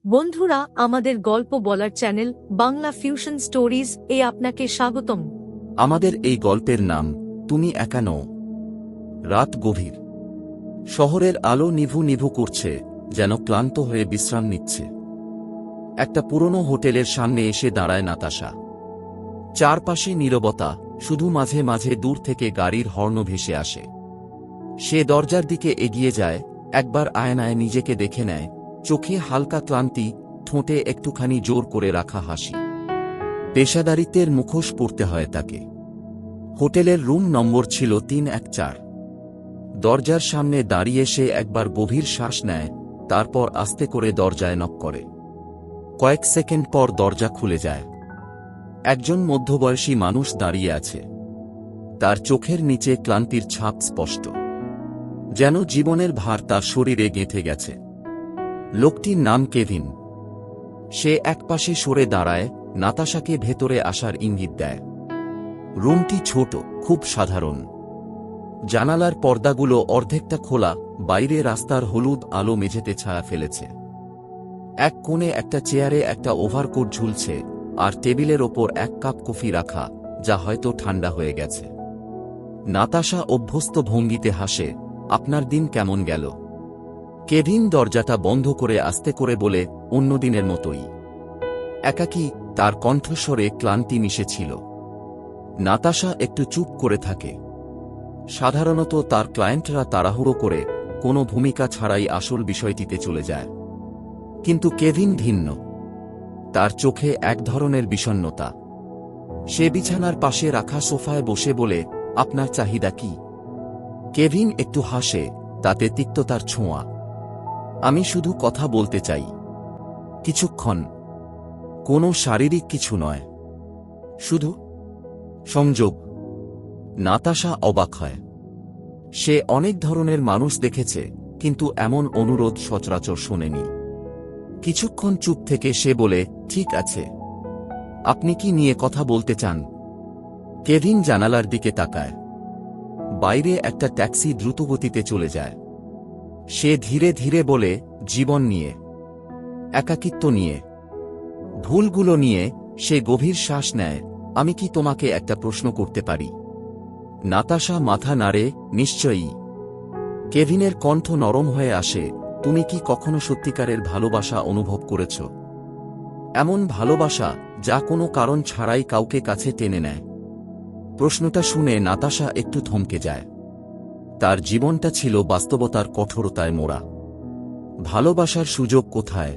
বন্ধুরা, আমাদের গল্প বলার চ্যানেল বাংলা ফিউশন স্টোরিজ এ আপনাকে স্বাগতম। আমাদের এই গল্পের নাম তুমি একা নও। রাত গভীর। শহরের আলো নিভু নিভু করছে, যেন ক্লান্ত হয়ে বিশ্রাম নিচ্ছে। একটা পুরনো হোটেলের সামনে এসে দাঁড়ায় নাতাশা। চারপাশে নীরবতা, শুধু মাঝে মাঝে দূর থেকে গাড়ির হর্ন ভেসে আসে। সে দরজার দিকে এগিয়ে যায়, একবার আয়নায় নিজেকে দেখে নেয়। চোখে হালকা ক্লান্তি, ঠোঁটে একটুখানি জোর করে রাখা হাসি। পেশাদারিত্বের মুখোশ পরতে হয় তাকে। হোটেলের রুম নম্বর ছিল 314। দরজার সামনে দাঁড়িয়ে সে একবার গভীর শ্বাস নেয়, তারপর আস্তে করে দরজায় নক করে। কয়েক সেকেন্ড পর দরজা খুলে যায়। একজন মধ্যবয়সী মানুষ দাঁড়িয়ে আছে। তার চোখের নিচে ক্লান্তির ছাপ স্পষ্ট, যেন জীবনের ভার তার শরীরে গেঁথে গেছে। লোকটির নাম কেভিন। সে একপাশে সরে দাঁড়ায়, নাতাশাকে ভেতরে আসার ইঙ্গিত দেয়। রুমটি ছোট, খুব সাধারণ। জানালার পর্দাগুলো অর্ধেকটা খোলা, বাইরে রাস্তার হলুদ আলো মেঝেতে ছায়া ফেলেছে। এক কোণে একটা চেয়ারে একটা ওভারকোট ঝুলছে, আর টেবিলের ওপর এক কাপ কফি রাখা, যা হয়তো ঠান্ডা হয়ে গেছে। নাতাশা অভ্যস্ত ভঙ্গিতে হাসে, আপনার দিন কেমন গেল? কেভিন দরজাটা বন্ধ করে আস্তে করে বলে, অন্যদিনের মতোই। একাকী, তার কণ্ঠস্বরে ক্লান্তি মিশেছিল। নাতাশা একটু চুপ করে থাকে। সাধারণত তার ক্লায়েন্টরা তাড়াহুড়ো করে কোনো ভূমিকা ছাড়াই আসল বিষয়টিতে চলে যায়, কিন্তু কেভিন ভিন্ন। তার চোখে এক ধরনের বিষণ্ণতা। সে বিছানার পাশে রাখা সোফায় বসে বলে, আপনার চাহিদা কি? কেভিন একটু হাসে, তাতে তিক্ততার ছোঁয়া। আমি শুধু কথা বলতে চাই, কিছুক্ষণ। কোনো শারীরিক কিছু নয়, শুধু সংযোগ। নাতাশা অবাক হয়। সে অনেক ধরনের মানুষ দেখেছে, কিন্তু এমন অনুরোধ সচরাচর শোনেনি। কিছুক্ষণ চুপ থেকে সে বলে, ঠিক আছে, আপনি কি নিয়ে কথা বলতে চান? কেভিন জানালার দিকে তাকায়। বাইরে একটা ট্যাক্সি দ্রুতগতিতে চলে যায়। সে ধীরে ধীরে বলে, জীবন নিয়ে, একাকিত্ব নিয়ে, ভুলগুলো নিয়ে। সে গভীর শ্বাস নেয়। আমি কি তোমাকে একটা প্রশ্ন করতে পারি? নাতাশা মাথা নাড়ে, নিশ্চয়ই। কেভিনের কণ্ঠ নরম হয়ে আসে, তুমি কি কখনো সত্যিকারের ভালোবাসা অনুভব করেছ? এমন ভালোবাসা যা কোনো কারণ ছাড়াই কাউকে কাছে টেনে নেয়। প্রশ্নটা শুনে নাতাশা একটু থমকে যায়। তার জীবনটা ছিল বাস্তবতার কঠোরতায় মোড়া। ভালোবাসার সুযোগ কোথায়?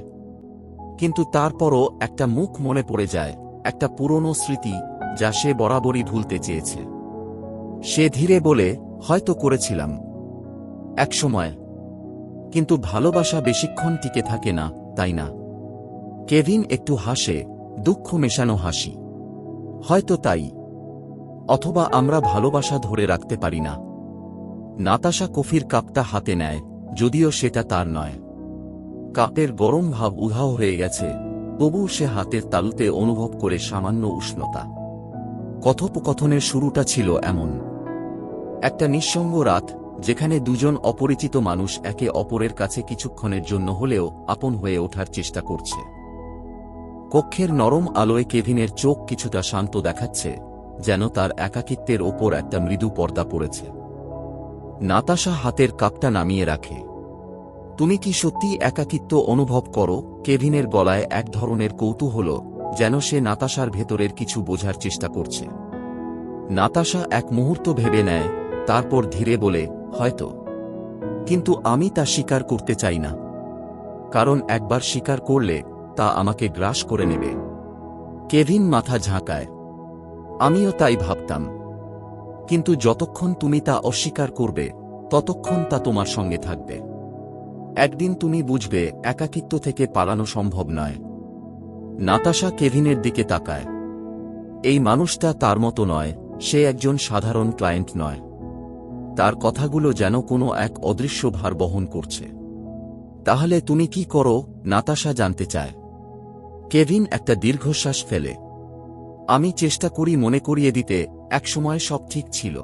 কিন্তু তারপরও একটা মুখ মনে পড়ে যায়, একটা পুরনো স্মৃতি, যা সে বরাবরই ভুলতে চেয়েছে। সে ধীরে বলে, হয়তো করেছিলাম একসময়, কিন্তু ভালোবাসা বেশিক্ষণ টিকে থাকে না, তাই না? কেভিন একটু হাসে, দুঃখ মেশানো হাসি। হয়তো তাই, অথবা আমরা ভালোবাসা ধরে রাখতে পারি না। নাতাশা কফির কাপটা হাতে নেয়, যদিও সেটা তার নয়। কাপের গরম ভাব উধাও হয়ে গেছে, তবু সে হাতের তালুতে অনুভব করে সামান্য উষ্ণতা। কথোপকথনের শুরুটা ছিল এমন। একটা নিঃসঙ্গ রাত, যেখানে দুজন অপরিচিত মানুষ একে অপরের কাছে কিছুক্ষণের জন্য হলেও আপন হয়ে ওঠার চেষ্টা করছে। কক্ষের নরম আলোয় কেভিনের চোখ কিছুটা শান্ত দেখাচ্ছে, যেন তার একাকিত্বের ওপর একটা মৃদু পর্দা পড়েছে। নাতাশা হাতের কাপটা নামিয়ে রাখে। তুমি কি সত্যি একাকিত্ব অনুভব করো? কেভিনের গলায় এক ধরনের কৌতূহল, যেন সে নাতাশার ভেতরের কিছু বোঝার চেষ্টা করছে। নাতাশা এক মুহূর্ত ভেবে নেয়, তারপর ধীরে বলে, হয়তো, কিন্তু আমি তা স্বীকার করতে চাই না। কারণ একবার স্বীকার করলে তা আমাকে গ্রাস করে নেবে। কেভিন মাথা ঝাঁকায়। আমিও তাই ভাবতাম, কিন্তু যতক্ষণ তুমি তা অস্বীকার করবে, ততক্ষণ তা তোমার সঙ্গে থাকবে। একদিন তুমি বুঝবে, একাকিত্ব থেকে পালানো সম্ভব নয়। নাতাশা কেভিনের দিকে তাকায়। এই মানুষটা তার মতো নয়, সে একজন সাধারণ ক্লায়েন্ট নয়। তার কথাগুলো যেন কোনো এক অদৃশ্য ভার বহন করছে। তাহলে তুমি কি করো? নাতাশা জানতে চায়। কেভিন একটা দীর্ঘশ্বাস ফেলে। আমি চেষ্টা করি মনে করিয়ে দিতে, একসময় সব ঠিক ছিল।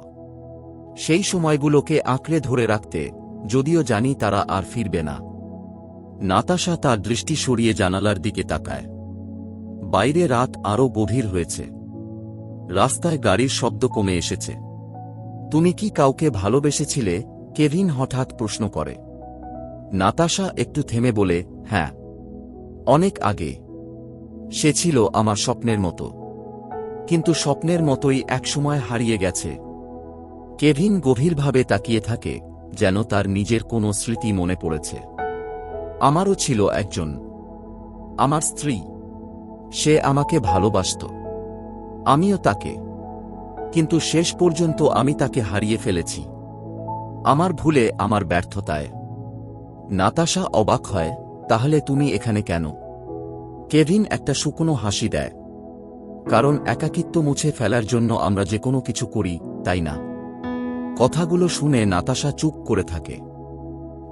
সেই সময়গুলোকে আঁকড়ে ধরে রাখতে, যদিও জানি তারা আর ফিরবে না। নাতাশা তার দৃষ্টি সরিয়ে জানালার দিকে তাকায়। বাইরে রাত আরও গভীর হয়েছে। রাস্তায় গাড়ির শব্দ কমে এসেছে। তুমি কি কাউকে ভালোবেসেছিলে? কেভিন হঠাৎ প্রশ্ন করে। নাতাশা একটু থেমে বলে, হ্যাঁ, অনেক আগে। সে ছিল আমার স্বপ্নের মতো, কিন্তু স্বপ্নের মতোই একসময় হারিয়ে গেছে। কেভিন গভীরভাবে তাকিয়ে থাকে, যেন তার নিজের কোনো স্মৃতি মনে পড়েছে। আমারও ছিল একজন, আমার স্ত্রী। সে আমাকে ভালোবাসত, আমিও তাকে। কিন্তু শেষ পর্যন্ত আমি তাকে হারিয়ে ফেলেছি, আমার ভুলে, আমার ব্যর্থতায়। নাতাশা অবাক হয়, তাহলে তুমি এখানে কেন? কেভিন একটা শুকনো হাসি দেয়। কারণ একাকিত্ব মুছে ফেলার জন্য আমরা যে কোনো কিছু করি, তাই না? কথাগুলো শুনে নাতাশা চুপ করে থাকে।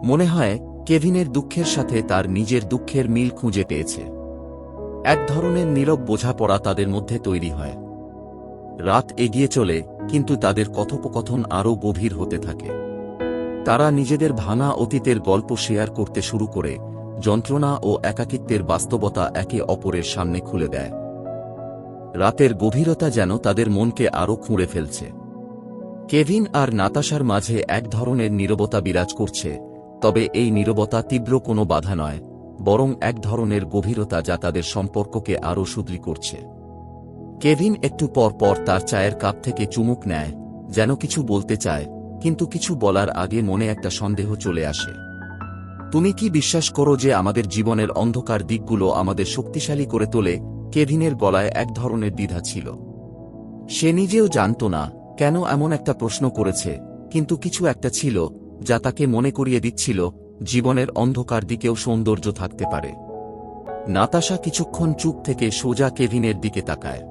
মনে হয় কেভিনের দুঃখের সাথে তার নিজের দুঃখের মিল খুঁজে পেয়েছে। এক ধরনের নীরব বোঝাপড়া তাদের মধ্যে তৈরি হয়। রাত এগিয়ে চলে, কিন্তু তাদের কথোপকথন আরও গভীর হতে থাকে। তারা নিজেদের ভাঙা অতীতের গল্প শেয়ার করতে শুরু করে, যন্ত্রণা ও একাকিত্বের বাস্তবতা একে অপরের সামনে খুলে দেয়। রাতের গভীরতা যেন তাদের মনকে আরও খুঁড়ে ফেলছে। কেভিন আর নাতাশার মাঝে এক ধরনের নীরবতা বিরাজ করছে, তবে এই নীরবতা তীব্র কোনো বাধা নয়, বরং এক ধরনের গভীরতা যা তাদের সম্পর্ককে আরও সুদৃঢ় করছে। কেভিন একটু পর পর তার চায়ের কাপ থেকে চুমুক নেয়, যেন কিছু বলতে চায়, কিন্তু কিছু বলার আগে মনে একটা সন্দেহ চলে আসে। তুমি কি বিশ্বাস করো যে আমাদের জীবনের অন্ধকার দিকগুলো আমাদের শক্তিশালী করে তোলে? কেভিনের গলায় এক ধরনের দ্বিধা ছিল। সে নিজেও জানত না কেন এমন একটা প্রশ্ন করেছে, কিন্তু কিছু একটা ছিল যা তাকে মনে করিয়ে দিচ্ছিল, জীবনের অন্ধকার দিকেও সৌন্দর্য থাকতে পারে। নাতাশা কিছুক্ষণ চুপ থেকে সোজা কেভিনের দিকে তাকায়।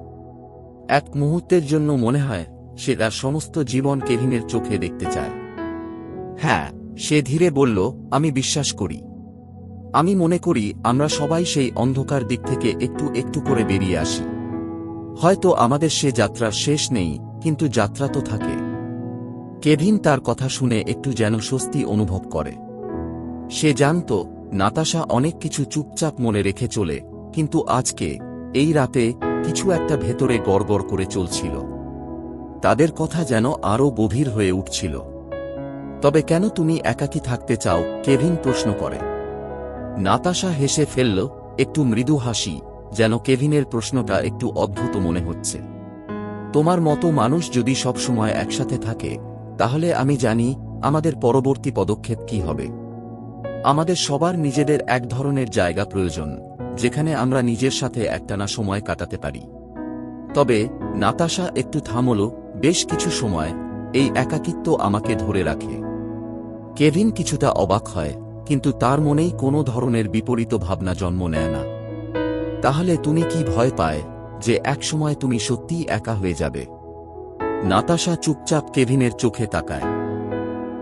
এক মুহূর্তের জন্য মনে হয় সে তার সমস্ত জীবন কেভিনের চোখে দেখতে চায়। হ্যাঁ, সে ধীরে বলল, আমি বিশ্বাস করি। আমি মনে করি আমরা সবাই সেই অন্ধকার দিক থেকে একটু একটু করে বেরিয়ে আসি। হয়তো আমাদের সে যাত্রার শেষ নেই, কিন্তু যাত্রা তো থাকে। কেভিন তার কথা শুনে একটু যেন স্বস্তি অনুভব করে। সে জানত নাতাশা অনেক কিছু চুপচাপ মনে রেখে চলে, কিন্তু আজকে, এই রাতে, কিছু একটা ভেতরে গড়গড় করে চলছিল। তাদের কথা যেন আরও গভীর হয়ে উঠছিল। তবে কেন তুমি একাকী থাকতে চাও? কেভিন প্রশ্ন করে। নাতাশা হেসে ফেলল, একটু মৃদু হাসি, যেন কেভিনের প্রশ্নটা একটু অদ্ভুত মনে হচ্ছে। তোমার মতো মানুষ যদি সবসময় একসাথে থাকে, তাহলে আমি জানি আমাদের পরবর্তী পদক্ষেপ কি হবে। আমাদের সবার নিজেদের এক ধরনের জায়গা প্রয়োজন, যেখানে আমরা নিজের সাথে একটানা সময় কাটাতে পারি। তবে নাতাশা একটু থামল। বেশ কিছু সময় এই একাকিত্ব আমাকে ধরে রাখে। কেভিন কিছুটা অবাক হয়, কিন্তু তার মনেই কোনো ধরনের বিপরীত ভাবনা জন্ম নেয় না। তাহলে তুমি কি ভয় পায় যে একসময় তুমি সত্যিই একা হয়ে যাবে? নাতাশা চুপচাপ কেভিনের চোখে তাকায়।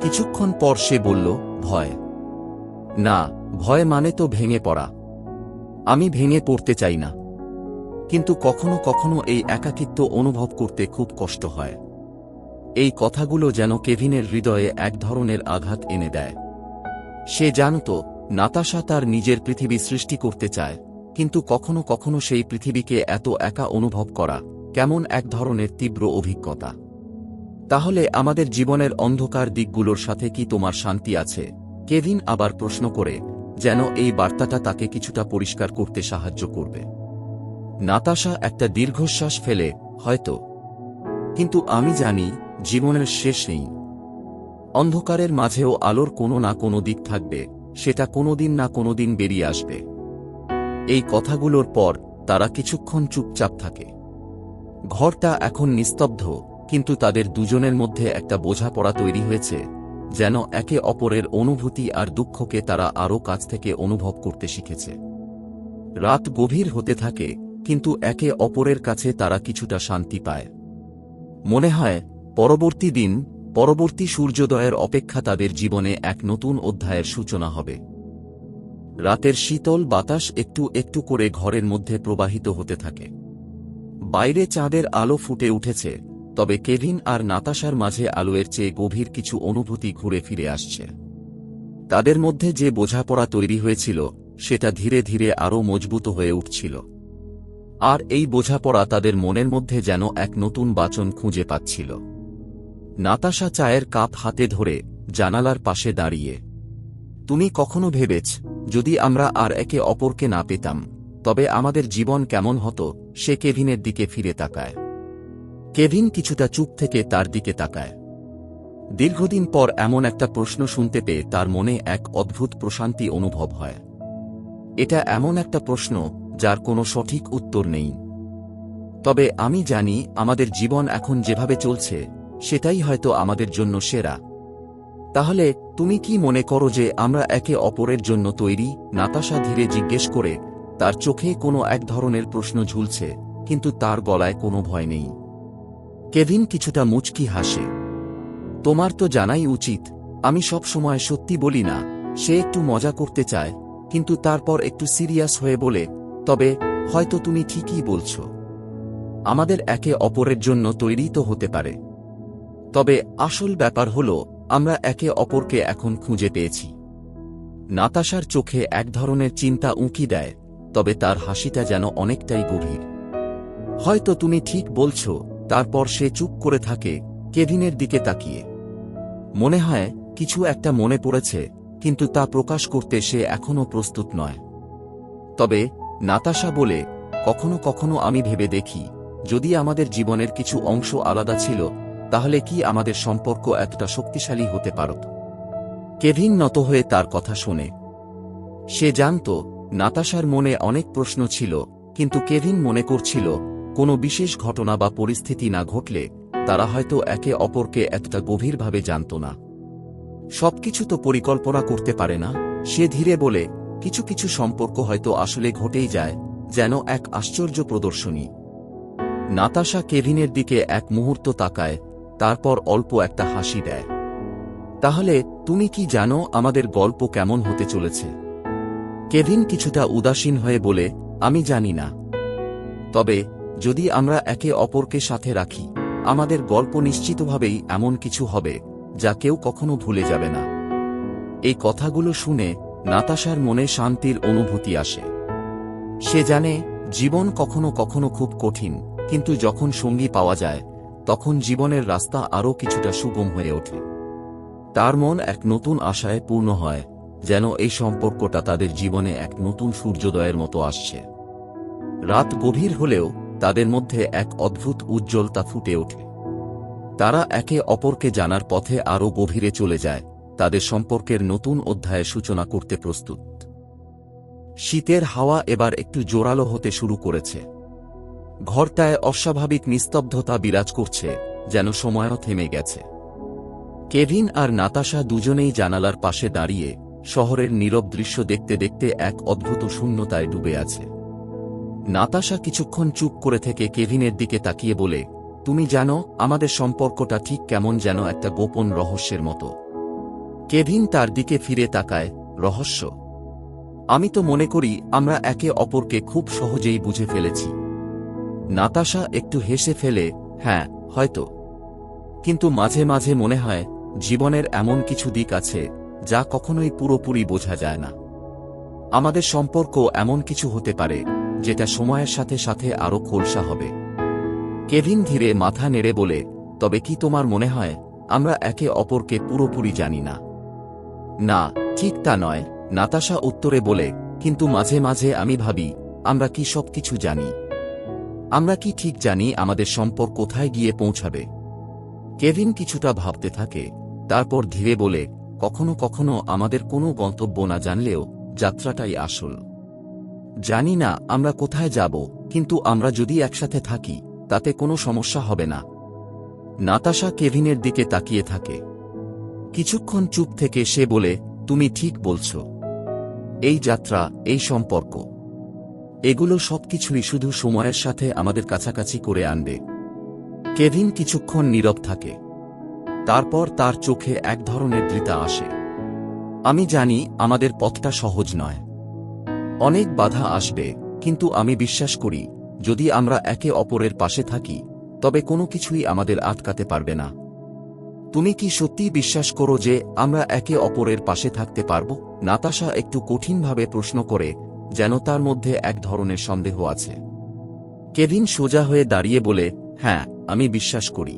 কিছুক্ষণ পর সে বলল, ভয় না, ভয় মানে তো ভেঙে পড়া। আমি ভেঙে পড়তে চাই না, কিন্তু কখনো কখনো এই একাকিত্ব অনুভব করতে খুব কষ্ট হয়। এই কথাগুলো যেন কেভিনের হৃদয়ে এক ধরনের আঘাত এনে দেয়। সে জানত নাতাশা তার নিজের পৃথিবী সৃষ্টি করতে চায়, কিন্তু কখনো কখনো সেই পৃথিবীকে এত একা অনুভব করা কেমন এক ধরনের তীব্র অভিজ্ঞতা। তাহলে আমাদের জীবনের অন্ধকার দিকগুলোর সাথে কি তোমার শান্তি আছে? কেভিন আবার প্রশ্ন করে, যেন এই বার্তাটা তাকে কিছুটা পরিষ্কার করতে সাহায্য করবে। নাতাশা একটা দীর্ঘশ্বাস ফেলে, হয়তো, কিন্তু আমি জানি জীবনের শেষ নেই। অন্ধকারের মাঝেও আলোর কোনো না কোনো দিক থাকবে, সেটা কোনোদিন না কোনোদিন বেরিয়ে আসবে। এই কথাগুলোর পর তারা কিছুক্ষণ চুপচাপ থাকে। ঘরটা এখন নিস্তব্ধ, কিন্তু তাদের দুজনের মধ্যে একটা বোঝাপড়া তৈরি হয়েছে, যেন একে অপরের অনুভূতি আর দুঃখকে তারা আরও কাছ থেকে অনুভব করতে শিখেছে। রাত গভীর হতে থাকে, কিন্তু একে অপরের কাছে তারা কিছুটা শান্তি পায়। মনে হয় পরবর্তী দিন, পরবর্তী সূর্যোদয়ের অপেক্ষা তাদের জীবনে এক নতুন অধ্যায়ের সূচনা হবে। রাতের শীতল বাতাস একটু একটু করে ঘরের মধ্যে প্রবাহিত হতে থাকে। বাইরে চাঁদের আলো ফুটে উঠেছে, তবে কেভিন আর নাতাশার মাঝে আলোর চেয়ে গভীর কিছু অনুভূতি ঘুরে ফিরে আসছে। তাদের মধ্যে যে বোঝাপড়া তৈরি হয়েছিল সেটা ধীরে ধীরে আরও মজবুত হয়ে উঠছিল। আর এই বোঝাপড়া তাদের মনের মধ্যে যেন এক নতুন বাচন খুঁজে পাচ্ছিল। নাতাশা চায়ের কাপ হাতে ধরে জানালার পাশে দাঁড়িয়ে, তুমি কখনো ভেবেছ, যদি আমরা আর একে অপরকে না পেতাম তবে আমাদের জীবন কেমন হতো? সে কেভিনের দিকে ফিরে তাকায়। কেভিন কিছুটা চুপ থেকে তার দিকে তাকায়। দীর্ঘদিন পর এমন একটা প্রশ্ন শুনতে পেয়ে তার মনে এক অদ্ভুত প্রশান্তি অনুভব হয়। এটা এমন একটা প্রশ্ন যার কোনো সঠিক উত্তর নেই। তবে আমি জানি আমাদের জীবন এখন যেভাবে চলছে সেটাই হয়তো আমাদের জন্য সেরা। তাহলে তুমি কি মনে করো যে আমরা একে অপরের জন্য তৈরি? নাতাশা ধীরে জিজ্ঞেস করে, তার চোখে কোনো এক ধরনের প্রশ্ন ঝুলছে, কিন্তু তার গলায় কোনো ভয় নেই। কেভিন কিছুটা মুচকি হাসে। তোমার তো জানাই উচিত, আমি সব সময় সত্যি বলি না। সে একটু মজা করতে চায়, কিন্তু তারপর একটু সিরিয়াস হয়ে বলে, তবে হয়তো তুমি ঠিকই বলছ। আমাদের একে অপরের জন্য তৈরি তো হতে পারে। তবে আসল ব্যাপার হলো আমরা একে অপরকে এখন খুঁজে পেয়েছি। নাতাশার চোখে এক ধরনের চিন্তা উঁকি দেয়, তবে তার হাসিটা যেন অনেকটাই গভীর। হয়তো তুমি ঠিক বলছ। তারপর সে চুপ করে থাকে, কেভিনের দিকে তাকিয়ে। মনে হয় কিছু একটা মনে পড়েছে, কিন্তু তা প্রকাশ করতে সে এখনও প্রস্তুত নয়। তবে নাতাশা বলে, কখনো কখনো আমি ভেবে দেখি, যদি আমাদের জীবনের কিছু অংশ আলাদা ছিল তাহলে কি আমাদের সম্পর্ক এতটা শক্তিশালী হতে পারত? কেভিন নত হয়ে তার কথা শোনে। সে জানত নাতাশার মনে অনেক প্রশ্ন ছিল, কিন্তু কেভিন মনে করছিল কোনো বিশেষ ঘটনা বা পরিস্থিতি না ঘটলে তারা হয়তো একে অপরকে এতটা গভীরভাবে জানত না। সবকিছু তো পরিকল্পনা করতে পারে না। সে ধীরে বলে, কিছু কিছু সম্পর্ক হয়তো আসলে ঘটেই যায়, যেন এক আশ্চর্য প্রদর্শনী। নাতাশা কেভিনের দিকে এক মুহূর্ত তাকায়, তারপর অল্প একটা হাসি দেয়। তাহলে তুমি কি জানো আমাদের গল্প কেমন হতে চলেছে? কেভিন কিছুটা উদাসীন হয়ে বলে, আমি জানি না। তবে যদি আমরা একে অপরকে সাথে রাখি, আমাদের গল্প নিশ্চিতভাবেই এমন কিছু হবে যা কেউ কখনো ভুলে যাবে না। এই কথাগুলো শুনে নাতাশার মনে শান্তির অনুভূতি আসে। সে জানে জীবন কখনো কখনো খুব কঠিন, কিন্তু যখন সঙ্গী পাওয়া যায় তখন জীবনের রাস্তা আরও কিছুটা সুগম হয়ে ওঠে। তার মন এক নতুন আশায় পূর্ণ হয়, যেন এই সম্পর্কটা তাদের জীবনে এক নতুন সূর্যোদয়ের মতো আসছে। রাত গভীর হলেও তাদের মধ্যে এক অদ্ভুত উজ্জ্বলতা ফুটে ওঠে। তারা একে অপরকে জানার পথে আরও গভীরে চলে যায়, তাদের সম্পর্কের নতুন অধ্যায়ে সূচনা করতে প্রস্তুত। শীতের হাওয়া এবার একটু জোরালো হতে শুরু করেছে। ঘরটায় অস্বাভাবিক নিস্তব্ধতা বিরাজ করছে, যেন সময়ও থেমে গেছে। কেভিন আর নাতাশা দুজনেই জানালার পাশে দাঁড়িয়ে শহরের নীরব দৃশ্য দেখতে দেখতে এক অদ্ভুত শূন্যতায় ডুবে আছে। নাতাশা কিছুক্ষণ চুপ করে থেকে কেভিনের দিকে তাকিয়ে বলে, তুমি জানো আমাদের সম্পর্কটা ঠিক কেমন, যেন একটা গোপন রহস্যের মতো। কেভিন তার দিকে ফিরে তাকায়, রহস্য? আমি তো মনে করি আমরা একে অপরকে খুব সহজেই বুঝে ফেলেছি। নাতাশা একটু হেসে ফেলে, হ্যাঁ হয়তো, কিন্তু মাঝে মাঝে মনে হয় জীবনের এমন কিছু দিক আছে যা কখনোই পুরোপুরি বোঝা যায় না। আমাদের সম্পর্ক এমন কিছু হতে পারে যেটা সময়ের সাথে সাথে আরও খোলসা হবে। কেভিন ধীরে মাথা নেড়ে বলে, তবে কি তোমার মনে হয় আমরা একে অপরকে পুরোপুরি জানি না? না, ঠিক তা নয়, নাতাশা উত্তরে বলে, কিন্তু মাঝে মাঝে আমি ভাবি, আমরা কি সব কিছু জানি? আমরা কি ঠিক জানি আমাদের সম্পর্ক কোথায় গিয়ে পৌঁছাবে? কেভিন কিছুটা ভাবতে থাকে, তারপর ধীরে বলে, কখনো কখনো আমাদের কোনো গন্তব্য না জানলেও যাত্রাটাই আসল। জানি না আমরা কোথায় যাব, কিন্তু আমরা যদি একসাথে থাকি তাতে কোনো সমস্যা হবে না। নাতাশা কেভিনের দিকে তাকিয়ে থাকে। কিছুক্ষণ চুপ থেকে সে বলে, তুমি ঠিক বলছ। এই যাত্রা, এই সম্পর্ক, এগুলো সবকিছুই শুধু সময়ের সাথে আমাদের কাছাকাছি করে আনবে। কেভিন কিছুক্ষণ নীরব থাকে। তারপর তার চোখে এক ধরনের দৃঢ়তা আসে। আমি জানি আমাদের পথটা সহজ নয়, অনেক বাধা আসবে, কিন্তু আমি বিশ্বাস করি যদি আমরা একে অপরের পাশে থাকি তবে কোনো কিছুই আমাদের আটকাতে পারবে না। তুমি কি সত্যিই বিশ্বাস করো যে আমরা একে অপরের পাশে থাকতে পারব? নাতাশা একটু কঠিনভাবে প্রশ্ন করে, যেন তার মধ্যে এক ধরনের সন্দেহ আছে। কেভিন সোজা হয়ে দাঁড়িয়ে বলে, হ্যাঁ, আমি বিশ্বাস করি।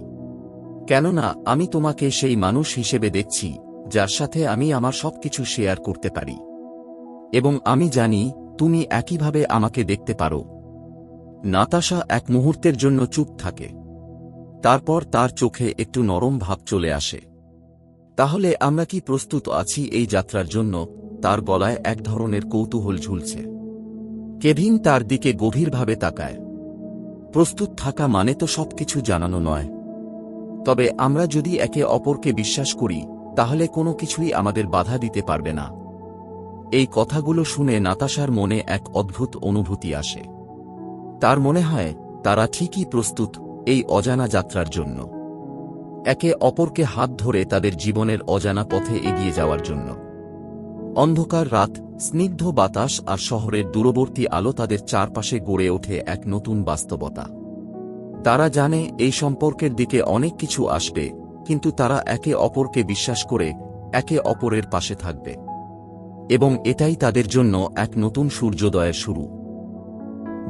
কেননা আমি তোমাকে সেই মানুষ হিসেবে দেখছি যার সাথে আমি আমার সবকিছু শেয়ার করতে পারি, এবং আমি জানি তুমি একইভাবে আমাকে দেখতে পারো। নাতাশা এক মুহূর্তের জন্য চুপ থাকে। তারপর তার চোখে একটু নরম ভাব চলে আসে। তাহলে আমরা কি প্রস্তুত আছি এই যাত্রার জন্য? তার গলায় এক ধরনের কৌতূহল ঝুলছে। কেভিন তার দিকে গভীরভাবে তাকায়। প্রস্তুত থাকা মানে তো সবকিছু জানানো নয়। তবে আমরা যদি একে অপরকে বিশ্বাস করি, তাহলে কোনো কিছুই আমাদের বাধা দিতে পারবে না। এই কথাগুলো শুনে নাতাশার মনে এক অদ্ভুত অনুভূতি আসে। তার মনে হয় তারা ঠিকই প্রস্তুত এই অজানা যাত্রার জন্য, একে অপরকে হাত ধরে তাদের জীবনের অজানা পথে এগিয়ে যাওয়ার জন্য। অন্ধকার রাত, স্নিগ্ধ বাতাস আর শহরের দূরবর্তী আলো তাদের চারপাশে গড়ে ওঠে এক নতুন বাস্তবতা। তারা জানে এই সম্পর্কের দিকে অনেক কিছু আসবে, কিন্তু তারা একে অপরকে বিশ্বাস করে একে অপরের পাশে থাকবে। এবং এটাই তাদের জন্য এক নতুন সূর্যোদয়ের শুরু।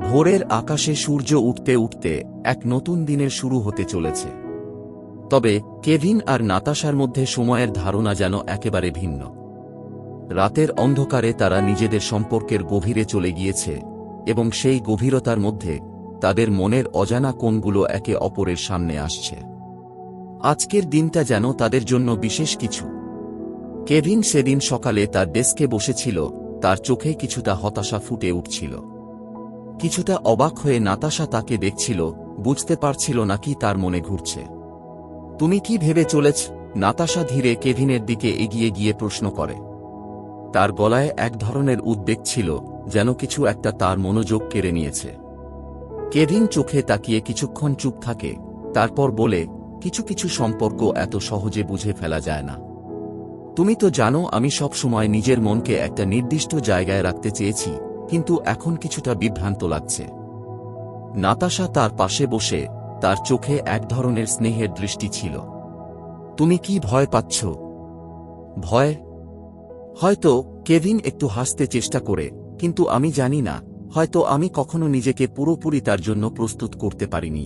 ভোরের আকাশে সূর্য উঠতে উঠতে এক নতুন দিনের শুরু হতে চলেছে। তবে কেভিন আর নাতাশার মধ্যে সময়ের ধারণা যেন একেবারে ভিন্ন। রাতের অন্ধকারে তারা নিজেদের সম্পর্কের গভীরে চলে গিয়েছে, এবং সেই গভীরতার মধ্যে তাদের মনের অজানা কোণগুলো একে অপরের সামনে আসছে। আজকের দিনটা যেন তাদের জন্য বিশেষ কিছু। কেভিন সেদিন সকালে তার ডেস্কে বসেছিল, তার চোখে কিছুটা হতাশা ফুটে উঠছিল। কিছুটা অবাক হয়ে নাতাশা তাকে দেখছিল, বুঝতে পারছিল না কি তার মনে ঘুরছে। তুমি কি ভেবে চলেছ? নাতাশা ধীরে কেভিনের দিকে এগিয়ে গিয়ে প্রশ্ন করে। তার গলায় এক ধরনের উদ্বেগ ছিল, যেন কিছু একটা তার মনোযোগ কেড়ে নিয়েছে। কেভিন চোখে তাকিয়ে কিছুক্ষণ চুপ থাকে, তারপর বলে, কিছু কিছু সম্পর্ক এত সহজে বুঝে ফেলা যায় না। তুমি তো জানো আমি সব সময় নিজের মনকে একটা নির্দিষ্ট জায়গায় রাখতে চেয়েছি, কিন্তু এখন কিছুটা বিভ্রান্ত লাগছে। নাতাশা তার পাশে বসে, তার চোখে এক ধরনের স্নেহের দৃষ্টি ছিল। তুমি কি ভয় পাচ্ছ? ভয়? হয়তো। কেভিন একটু হাসতে চেষ্টা করে, কিন্তু আমি জানি না, হয়তো আমি কখনো নিজেকে পুরোপুরি তার জন্য প্রস্তুত করতে পারিনি।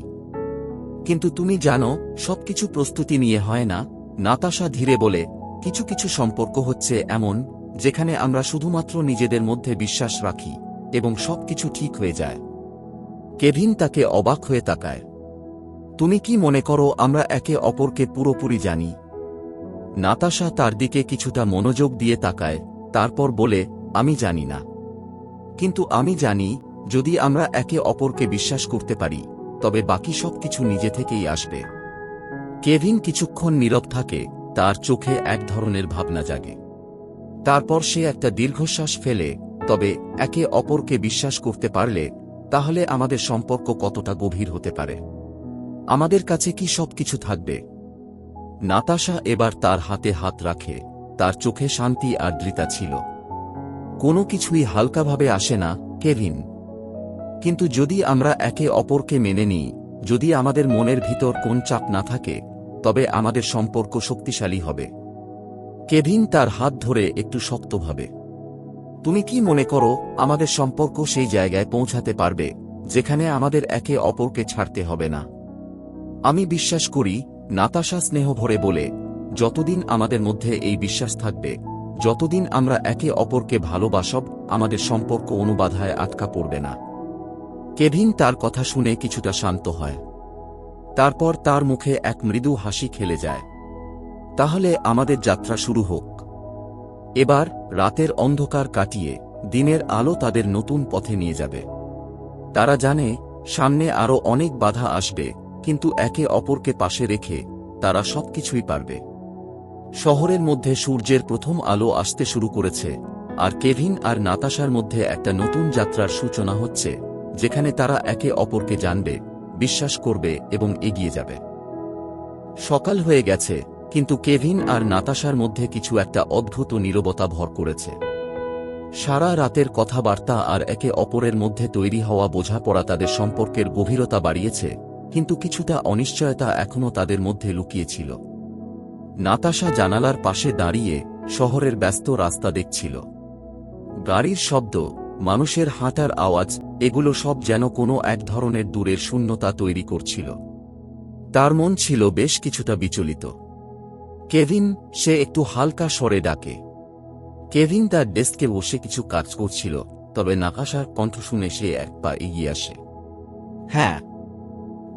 কিন্তু তুমি জানো, সবকিছু প্রস্তুতি নিয়ে হয় না। নাতাশা ধীরে বলে, কিছু কিছু সম্পর্ক হচ্ছে এমন, যেখানে আমরা শুধুমাত্র নিজেদের মধ্যে বিশ্বাস রাখি, এবং সবকিছু ঠিক হয়ে যায়। কেভিন তাকে অবাক হয়ে তাকায়। তুমি কি মনে করো আমরা একে অপরকে পুরোপুরি জানি? নাতাশা তার দিকে কিছুটা মনোযোগ দিয়ে তাকায়, তারপর বলে, আমি জানি না। কিন্তু আমি জানি, যদি আমরা একে অপরকে বিশ্বাস করতে পারি, তবে বাকি সবকিছু নিজে থেকেই আসবে। কেভিন কিছুক্ষণ নীরব থাকে, তার চোখে এক ধরনের ভাবনা জাগে। তারপর সে একটা দীর্ঘশ্বাস ফেলে, তবে একে অপরকে বিশ্বাস করতে পারলে, তাহলে আমাদের সম্পর্ক কতটা গভীর হতে পারে? আমাদের কাছে কি সবকিছু থাকবে? নাতাশা এবার তার হাতে হাত রাখে, তার চোখে শান্তি আর দৃঢ়তা ছিল। কোনো কিছুই হালকাভাবে আসে না, কেভিন। কিন্তু যদি আমরা একে অপরকে মেনে নিই, যদি আমাদের মনের ভিতর কোন চাপ না থাকে, তবে আমাদের সম্পর্ক শক্তিশালী হবে। কেভিন তার হাত ধরে একটু শক্তভাবে। তুমি কি মনে করো আমাদের সম্পর্ক সেই জায়গায় পৌঁছাতে পারবে, যেখানে আমাদের একে অপরকে ছাড়তে হবে না? আমি বিশ্বাস করি, নাতাশা স্নেহ ভরে বলে, যতদিন আমাদের মধ্যে এই বিশ্বাস থাকবে, যতদিন আমরা একে অপরকে ভালোবাসব, আমাদের সম্পর্ক অনুবাধায় আটকা পড়বে না। কেভিন তার কথা শুনে কিছুটা শান্ত হয়। তারপর তার মুখে এক মৃদু হাসি খেলে যায়। তাহলে আমাদের যাত্রা শুরু হোক। এবার রাতের অন্ধকার কাটিয়ে দিনের আলো তাদের নতুন পথে নিয়ে যাবে। তারা জানে সামনে আরও অনেক বাধা আসবে, কিন্তু একে অপরকে পাশে রেখে তারা সবকিছুই পারবে। শহরের মধ্যে সূর্যের প্রথম আলো আসতে শুরু করেছে, আর কেভিন আর নাতাশার মধ্যে একটা নতুন যাত্রার সূচনা হচ্ছে, যেখানে তারা একে অপরকে জানবে, বিশ্বাস করবে এবং এগিয়ে যাবে। সকাল হয়ে গেছে, কিন্তু কেভিন আর নাতাশার মধ্যে কিছু একটা অদ্ভুত নীরবতা ভর করেছে। সারা রাতের কথাবার্তা আর একে অপরের মধ্যে তৈরি হওয়া বোঝাপড়া তাদের সম্পর্কের গভীরতা বাড়িয়েছে, কিন্তু কিছুটা অনিশ্চয়তা এখনও তাদের মধ্যে লুকিয়ে ছিল। নাতাশা জানালার পাশে দাঁড়িয়ে শহরের ব্যস্ত রাস্তা দেখছিল। গাড়ির শব্দ, মানুষের হাঁটার আওয়াজ, এগুলো সব যেন কোনো এক ধরনের দূরের শূন্যতা তৈরি করছিল। তার মন ছিল বেশ কিছুটা বিচলিত। কেভিন, সে একটু হালকা স্বরে ডাকে। কেভিন তার ডেস্কে বসে কিছু কাজ করছিল, তবে নাতাশার কণ্ঠ শুনে সে এক পা এগিয়ে আসে। হ্যাঁ।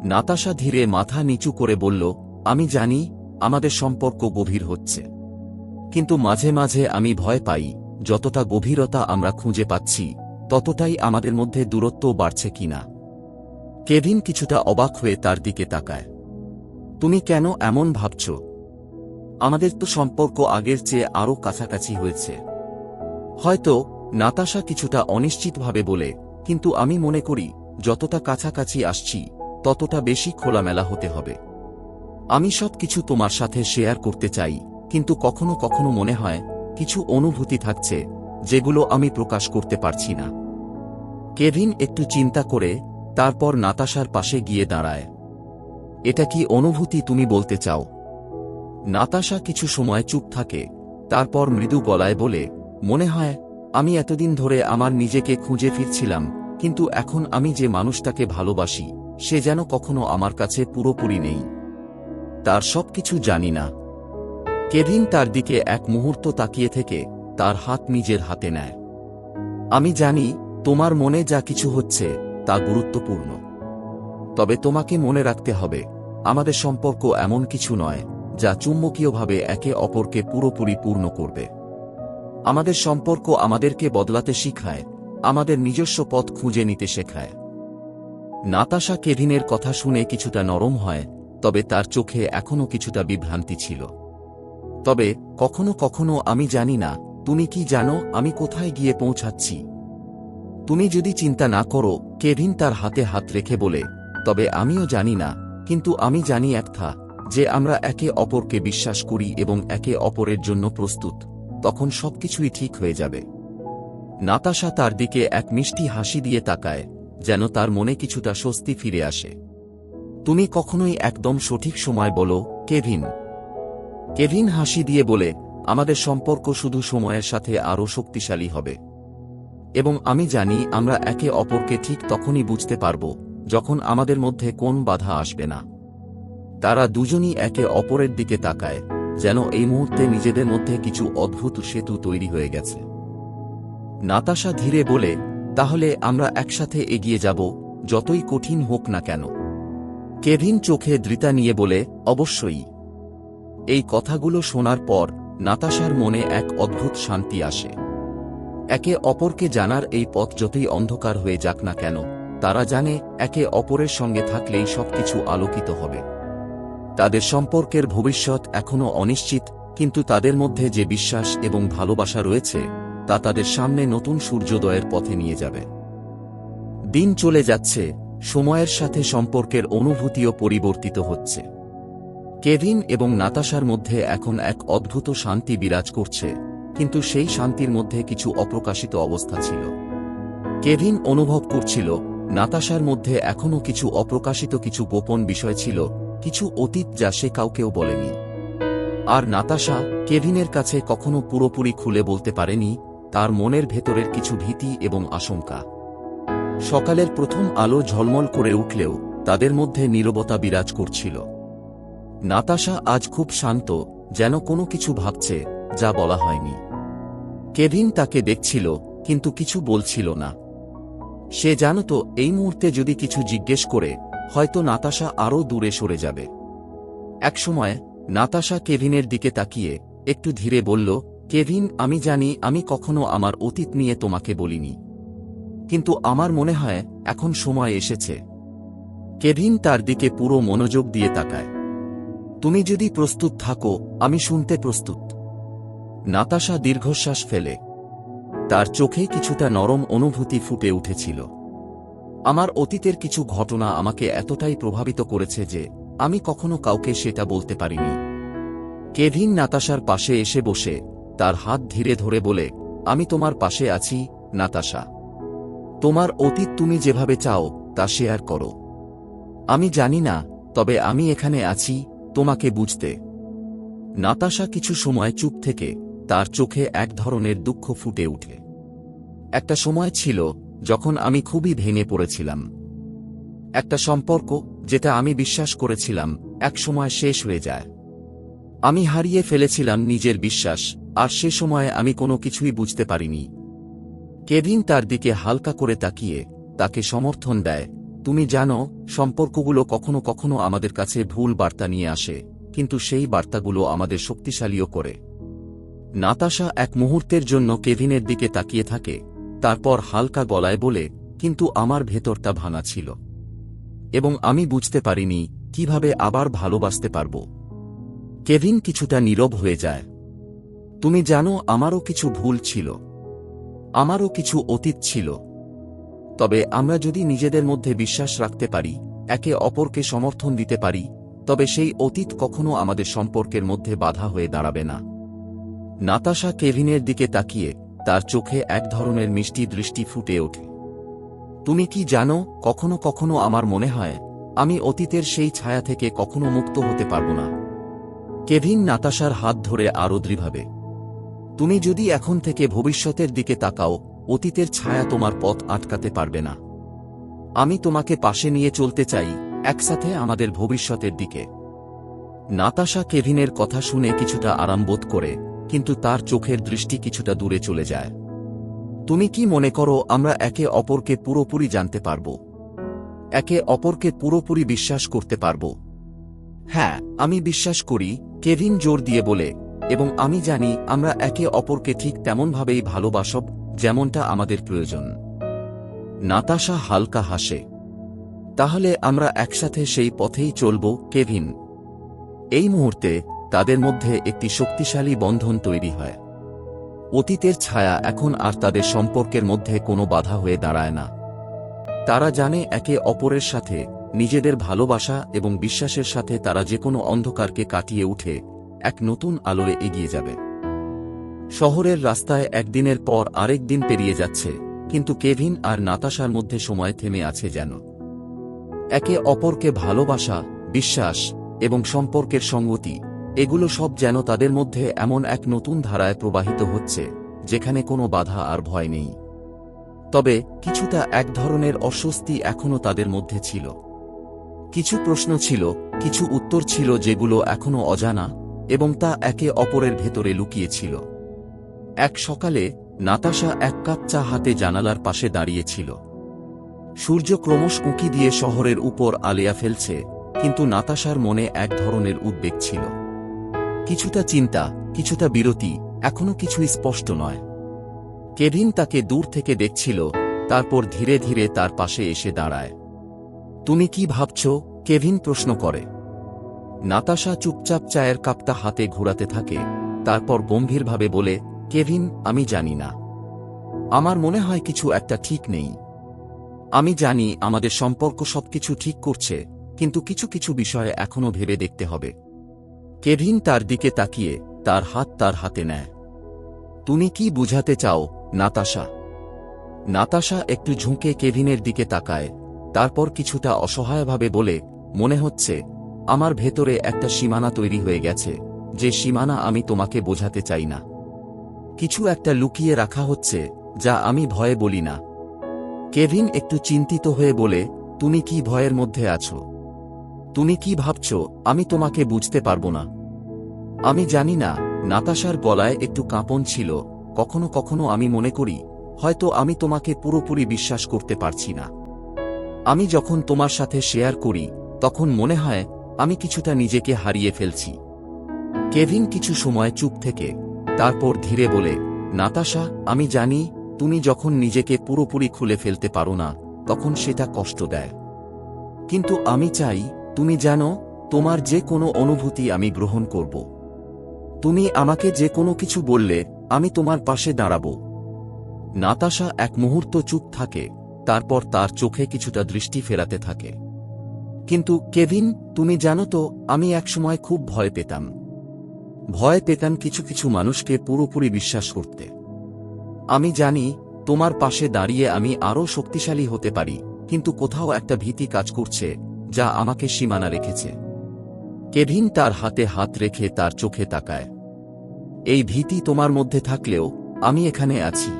নাতাশা ধীরে মাথা নিচু করে বলল, আমি জানি আমাদের সম্পর্ক গভীর হচ্ছে, কিন্তু মাঝে মাঝে আমি ভয় পাই যতটা গভীরতা আমরা খুঁজে পাচ্ছি ততটাই আমাদের মধ্যে দূরত্ব বাড়ছে কিনা। কেভিন কিছুটা অবাক হয়ে তার দিকে তাকায়। তুমি কেন এমন ভাবছ? আমাদের তো সম্পর্ক আগের চেয়ে আরও কাছাকাছি হয়েছে। হয়তো, নাতাশা কিছুটা অনিশ্চিতভাবে বলে, কিন্তু আমি মনে করি যতটা কাছাকাছি আসছি ততটা বেশি খোলামেলা হতে হবে। আমি সবকিছু তোমার সাথে শেয়ার করতে চাই, কিন্তু কখনো কখনো মনে হয় কিছু অনুভূতি থাকছে যেগুলো আমি প্রকাশ করতে পারছি না। কেভিন একটু চিন্তা করে তারপর নাতাশার পাশে গিয়ে দাঁড়ায়। এটা কি অনুভূতি তুমি বলতে চাও? নাতাশা কিছু সময় চুপ থাকে, তারপর মৃদু গলায় বলে, মনে হয় আমি এতদিন ধরে আমার নিজেকে খুঁজে ফিরছিলাম, কিন্তু এখন আমি যে মানুষটাকে ভালোবাসি সে যেন কখনো আমার কাছে পুরোপুরি নেই। তার সবকিছু জানি না। কেভিন তার দিকে এক মুহূর্ত তাকিয়ে থেকে তার হাত নিজের হাতে নেয়। আমি জানি তোমার মনে যা কিছু হচ্ছে তা গুরুত্বপূর্ণ, তবে তোমাকে মনে রাখতে হবে আমাদের সম্পর্ক এমন কিছু নয় যা চুম্বকীয়ভাবে একে অপরকে পুরোপুরি পূর্ণ করবে। আমাদের সম্পর্ক আমাদেরকে বদলাতে শিখায়, আমাদের নিজস্ব পথ খুঁজে নিতে শেখায়। নাতাশা কেভিনের কথা শুনে কিছুটা নরম হয়, তবে তার চোখে এখনও কিছুটা বিভ্রান্তি ছিল। তবে কখনো কখনো আমি জানি না তুমি কি জানো আমি কোথায় গিয়ে পৌঁছাচ্ছি। তুমি যদি চিন্তা না করো, কেভিন তার হাতে হাত রেখে বলে, তবে আমিও জানি না, কিন্তু আমি জানি একটা, যে আমরা একে অপরকে বিশ্বাস করি এবং একে অপরের জন্য প্রস্তুত, তখন সবকিছুই ঠিক হয়ে যাবে। নাতাশা তার দিকে এক মিষ্টি হাসি দিয়ে তাকায়, যেন তার মনে কিছুটা স্বস্তি ফিরে আসে। তুমি কখনোই একদম সঠিক সময় বলো, কেভিন। কেভিন হাসি দিয়ে বলে, আমাদের সম্পর্ক শুধু সময়ের সাথে আরও শক্তিশালী হবে। এবং আমি জানি আমরা একে অপরকে ঠিক তখনই বুঝতে পারব যখন আমাদের মধ্যে কোন বাধা আসবে না। তারা দুজনই একে অপরের দিকে তাকায়, যেন এই মুহূর্তে নিজেদের মধ্যে কিছু অদ্ভুত সেতু তৈরি হয়ে গেছে। নাতাশা ধীরে বলে, তাহলে আমরা একসাথে এগিয়ে যাব, যতই কঠিন হোক না কেন। কেভিন চোখে দৃতা নিয়ে বলে, অবশ্যই। এই কথাগুলো শোনার পর নাতাশার মনে এক অদ্ভুত শান্তি আসে। একে অপরকে জানার এই পথ যতই অন্ধকার হয়ে যাক না কেন, তারা জানে একে অপরের সঙ্গে থাকলেই সবকিছু আলোকিত হবে। তাদের সম্পর্কের ভবিষ্যৎ এখনও অনিশ্চিত, কিন্তু তাদের মধ্যে যে বিশ্বাস এবং ভালোবাসা রয়েছে তা তাদের সামনে নতুন সূর্যোদয়ের পথে নিয়ে যাবে। দিন চলে যাচ্ছে, সময়ের সাথে সম্পর্কের অনুভূতিও পরিবর্তিত হচ্ছে। কেভিন এবং নাতাশার মধ্যে এখন এক অদ্ভুত শান্তি বিরাজ করছে, কিন্তু সেই শান্তির মধ্যে কিছু অপ্রকাশিত অবস্থা ছিল। কেভিন অনুভব করছিল নাতাশার মধ্যে এখনও কিছু অপ্রকাশিত, কিছু গোপন বিষয় ছিল, কিছু অতীত যা সে কাউকেও বলেনি। আর নাতাশা কেভিনের কাছে কখনো পুরোপুরি খুলে বলতে পারেনি তার মনের ভেতরের কিছু ভীতি এবং আশঙ্কা। সকালের প্রথম আলো ঝলমল করে উঠলেও তাদের মধ্যে নীরবতা বিরাজ করছিল। নাতাশা আজ খুব শান্ত, যেন কোনো কিছু ভাবছে যা বলা হয়নি। কেভিন তাকে দেখছিল, কিন্তু কিছু বলছিল না। সে জানত এই মুহূর্তে যদি কিছু জিজ্ঞেস করে হয়তো নাতাশা আরও দূরে সরে যাবে। একসময় নাতাশা কেভিনের দিকে তাকিয়ে একটু ধীরে বলল, কেভিন, আমি জানি আমি কখনো আমার অতীত নিয়ে তোমাকে বলিনি, কিন্তু আমার মনে হয় এখন সময় এসেছে। কেভিন তার দিকে পুরো মনোযোগ দিয়ে তাকায়। তুমি যদি প্রস্তুত থাকো, আমি শুনতে প্রস্তুত। নাতাশা দীর্ঘশ্বাস ফেলে। তার চোখে কিছুটা নরম অনুভূতি ফুটে উঠেছিল। আমার অতীতের কিছু ঘটনা আমাকে এতটাই প্রভাবিত করেছে যে আমি কখনো কাউকে সেটা বলতে পারিনি। কেভিন নাতাশার পাশে এসে বসে তার হাত ধীরে ধরে বলে, আমি তোমার পাশে আছি, নাতাশা। তোমার অতীত তুমি যেভাবে চাও তা শেয়ার করো। আমি জানি না, তবে আমি এখানে আছি তোমাকে বুঝতে। নাতাশা কিছু সময় চুপ থেকে তার চোখে এক ধরনের দুঃখ ফুটে ওঠে। একটা সময় ছিল যখন আমি খুবই ভেঙে পড়েছিলাম। একটা সম্পর্ক যেটা আমি বিশ্বাস করেছিলাম এক সময় শেষ হয়ে যায়। আমি হারিয়ে ফেলেছিলাম নিজের বিশ্বাস, আর সে সময়ে আমি কোনো কিছুই বুঝতে পারিনি। কেভিন তার দিকে হালকা করে তাকিয়ে তাকে সমর্থন দেয়। তুমি জানো, সম্পর্কগুলো কখনো কখনো আমাদের কাছে ভুল বার্তা নিয়ে আসে, কিন্তু সেই বার্তাগুলো আমাদের শক্তিশালীও করে। নাতাশা এক মুহূর্তের জন্য কেভিনের দিকে তাকিয়ে থাকে, তারপর হালকা গলায় বলে, কিন্তু আমার ভেতরটা ভাঙা ছিল, এবং আমি বুঝতে পারিনি কিভাবে আবার ভালোবাসতে পারব। কেভিন কিছুটা নীরব হয়ে যায়। তুমি জানো, আমারও কিছু ভুল ছিল, আমারও কিছু অতীত ছিল। তবে আমরা যদি নিজেদের মধ্যে বিশ্বাস রাখতে পারি, একে অপরকে সমর্থন দিতে পারি, তবে সেই অতীত কখনো আমাদের সম্পর্কের মধ্যে বাধা হয়ে দাঁড়াবে না। নাতাশা কেভিনের দিকে তাকিয়ে তার চোখে এক ধরনের মিষ্টি দৃষ্টি ফুটে ওঠে। তুমি কি জানো, কখনো কখনো আমার মনে হয় আমি অতীতের সেই ছায়া থেকে কখনো মুক্ত হতে পারব না। কেভিন নাতাশার হাত ধরে আরও দৃঢ়ভাবে। তুমি যদি এখন থেকে ভবিষ্যতের দিকে তাকাও, অতীতের ছায়া তোমার পথ আটকাতে পারবে না। আমি তোমাকে পাশে নিয়ে চলতে চাই, একসাথে আমাদের ভবিষ্যতের দিকে। নাতাশা কেভিনের কথা শুনে কিছুটা আরাম বোধ করে, কিন্তু তার চোখের দৃষ্টি কিছুটা দূরে চলে যায়। তুমি কি মনে করো আমরা একে অপরকে পুরোপুরি জানতে পারব? একে অপরকে পুরোপুরি বিশ্বাস করতে পারব? হ্যাঁ, আমি বিশ্বাস করি, কেভিন জোর দিয়ে বলে, এবং আমি জানি আমরা একে অপরকে ঠিক তেমনভাবেই ভালোবাসব যেমনটা আমাদের প্রয়োজন। নাতাশা হালকা হাসে। তাহলে আমরা একসাথে সেই পথেই চলব, কেভিন। এই মুহূর্তে তাদের মধ্যে একটি শক্তিশালী বন্ধন তৈরি হয়। অতীতের ছায়া এখন আর তাদের সম্পর্কের মধ্যে কোনো বাধা হয়ে দাঁড়ায় না। তারা জানে একে অপরের সাথে নিজেদের ভালোবাসা এবং বিশ্বাসের সাথে তারা যে কোনো অন্ধকারকে কাটিয়ে উঠে এক নতুন আলোয় এগিয়ে যাবে। শহরের রাস্তায় একদিনের পর আরেক দিন পেরিয়ে যাচ্ছে, কিন্তু কেভিন আর নাতাশার মধ্যে সময় থেমে আছে যেন। একে অপরকে ভালোবাসা, বিশ্বাস এবং সম্পর্কের সঙ্গতি, এগুলো সব যেন তাদের মধ্যে এমন এক নতুন ধারায় প্রবাহিত হচ্ছে যেখানে কোনো বাধা আর ভয় নেই। তবে কিছুটা এক ধরনের অস্বস্তি এখনও তাদের মধ্যে ছিল। কিছু প্রশ্ন ছিল, কিছু উত্তর ছিল যেগুলো এখনও অজানা, এবং তা একে অপরের ভেতরে লুকিয়ে ছিল। এক সকালে নাতাশা এক কাপ চা হাতে জানালার পাশে দাঁড়িয়েছিল। সূর্য ক্রমশ উঁকি দিয়ে শহরের উপর আলেয়া ফেলছে, কিন্তু নাতাশার মনে এক ধরনের উদ্বেগ ছিল। কিছুটা চিন্তা, কিছুটা বিরতি, এখনো কিছুই স্পষ্ট নয়। কেভিন তাকে দূর থেকে দেখছিল, তারপর ধীরে ধীরে তার পাশে এসে দাঁড়ায়। তুমি কি ভাবছ? কেভিন প্রশ্ন করে। নাতাশা চুপচাপ চায়ের কাপটা হাতে ঘোরাতে থাকে, তারপর গম্ভীরভাবে বলে, কেভিন, আমি জানি না। আমার মনে হয় কিছু একটা ঠিক নেই। আমি জানি আমাদের সম্পর্ক সবকিছু ঠিক করছে, কিন্তু কিছু কিছু বিষয়ে এখনো ভেবে দেখতে হবে। কেভিন তার দিকে তাকিয়ে তার হাত তার হাতে নেয়। তুমি কি বুঝাতে চাও, নাতাশা? নাতাশা একটু ঝুঁকে কেভিনের দিকে তাকায়, তারপর কিছুটা অসহায়ভাবে বলে, মনে হচ্ছে আমার ভেতরে একটা সীমানা তৈরি হয়ে গেছে, যে সীমানা আমি তোমাকে বোঝাতে চাই না। কিছু একটা লুকিয়ে রাখা হচ্ছে যা আমি ভয়ে বলি না। কেভিন একটু চিন্তিত হয়ে বলে, তুমি কি ভয়ের মধ্যে আছো? তুমি কি ভাবছ আমি তোমাকে বুঝতে পারবো না? আমি জানি না। নাতাশার গলায় একটু কাঁপন ছিল। কখনো কখনো আমি মনে করি হয়তো আমি তোমাকে পুরোপুরি বিশ্বাস করতে পারছি না। আমি যখন তোমার সাথে শেয়ার করি তখন মনে হয় আমি কিছুটা নিজেকে হারিয়ে ফেলছি। কেভিন কিছু সময় চুপ থেকে তারপর ধীরে বলে, নাতাশা, আমি জানি তুমি যখন নিজেকে পুরোপুরি খুলে ফেলতে পারো না তখন সেটা কষ্ট দেয়। কিন্তু আমি চাই তুমি জানো, তোমার যে কোনো অনুভূতি আমি গ্রহণ করব। তুমি আমাকে যে কোনো কিছু বললে আমি তোমার পাশে দাঁড়াব। নাতাশা এক মুহূর্ত চুপ থাকে, তারপর তার চোখে কিছুটা দৃষ্টি ফেরাতে থাকে। কিন্তু কেভিন, তুমি জানো তো, আমি একসময় খুব ভয় পেতাম। ভয় পেতাম কিছু কিছু মানুষকে পুরোপুরি বিশ্বাস করতে। আমি জানি তোমার পাশে দাঁড়িয়ে আমি আরও শক্তিশালী হতে পারি, কিন্তু কোথাও একটা ভীতি কাজ করছে যা আমাকে সীমানা রেখেছে। কেভিন তার হাতে হাত রেখে তার চোখে তাকায়। এই ভীতি তোমার মধ্যে থাকলেও আমি এখানে আছি।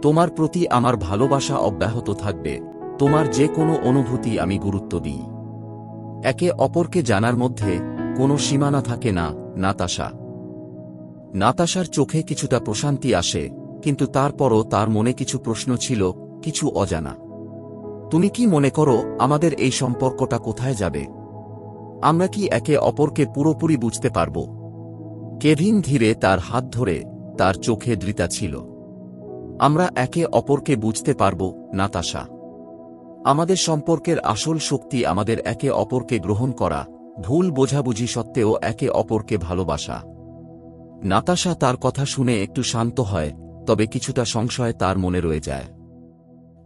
তোমার প্রতি আমার ভালোবাসা অব্যাহত থাকবে। তোমার যে কোনো অনুভূতি আমি গুরুত্ব দিই। একে অপরকে জানার মধ্যে কোনো সীমানা থাকে না, নাতাশা। নাতাশার চোখে কিছুটা প্রশান্তি আসে, কিন্তু তারপরও তার মনে কিছু প্রশ্ন ছিল, কিছু অজানা। তুমি কি মনে করো আমাদের এই সম্পর্কটা কোথায় যাবে? আমরা কি একে অপরকে পুরোপুরি বুঝতে পারব? কেভিন ধীরে তার হাত ধরে তার চোখে দৃঢ়তা ছিল। আমরা একে অপরকে বুঝতে পারব, নাতাশা। আমাদের সম্পর্কের আসল শক্তি আমাদের একে অপরকে গ্রহণ করা, ভুল বোঝাবুঝি সত্ত্বেও একে অপরকে ভালোবাসা। নাতাশা তার কথা শুনে একটু শান্ত হয়, তবে কিছুটা সংশয় তার মনে রয়ে যায়।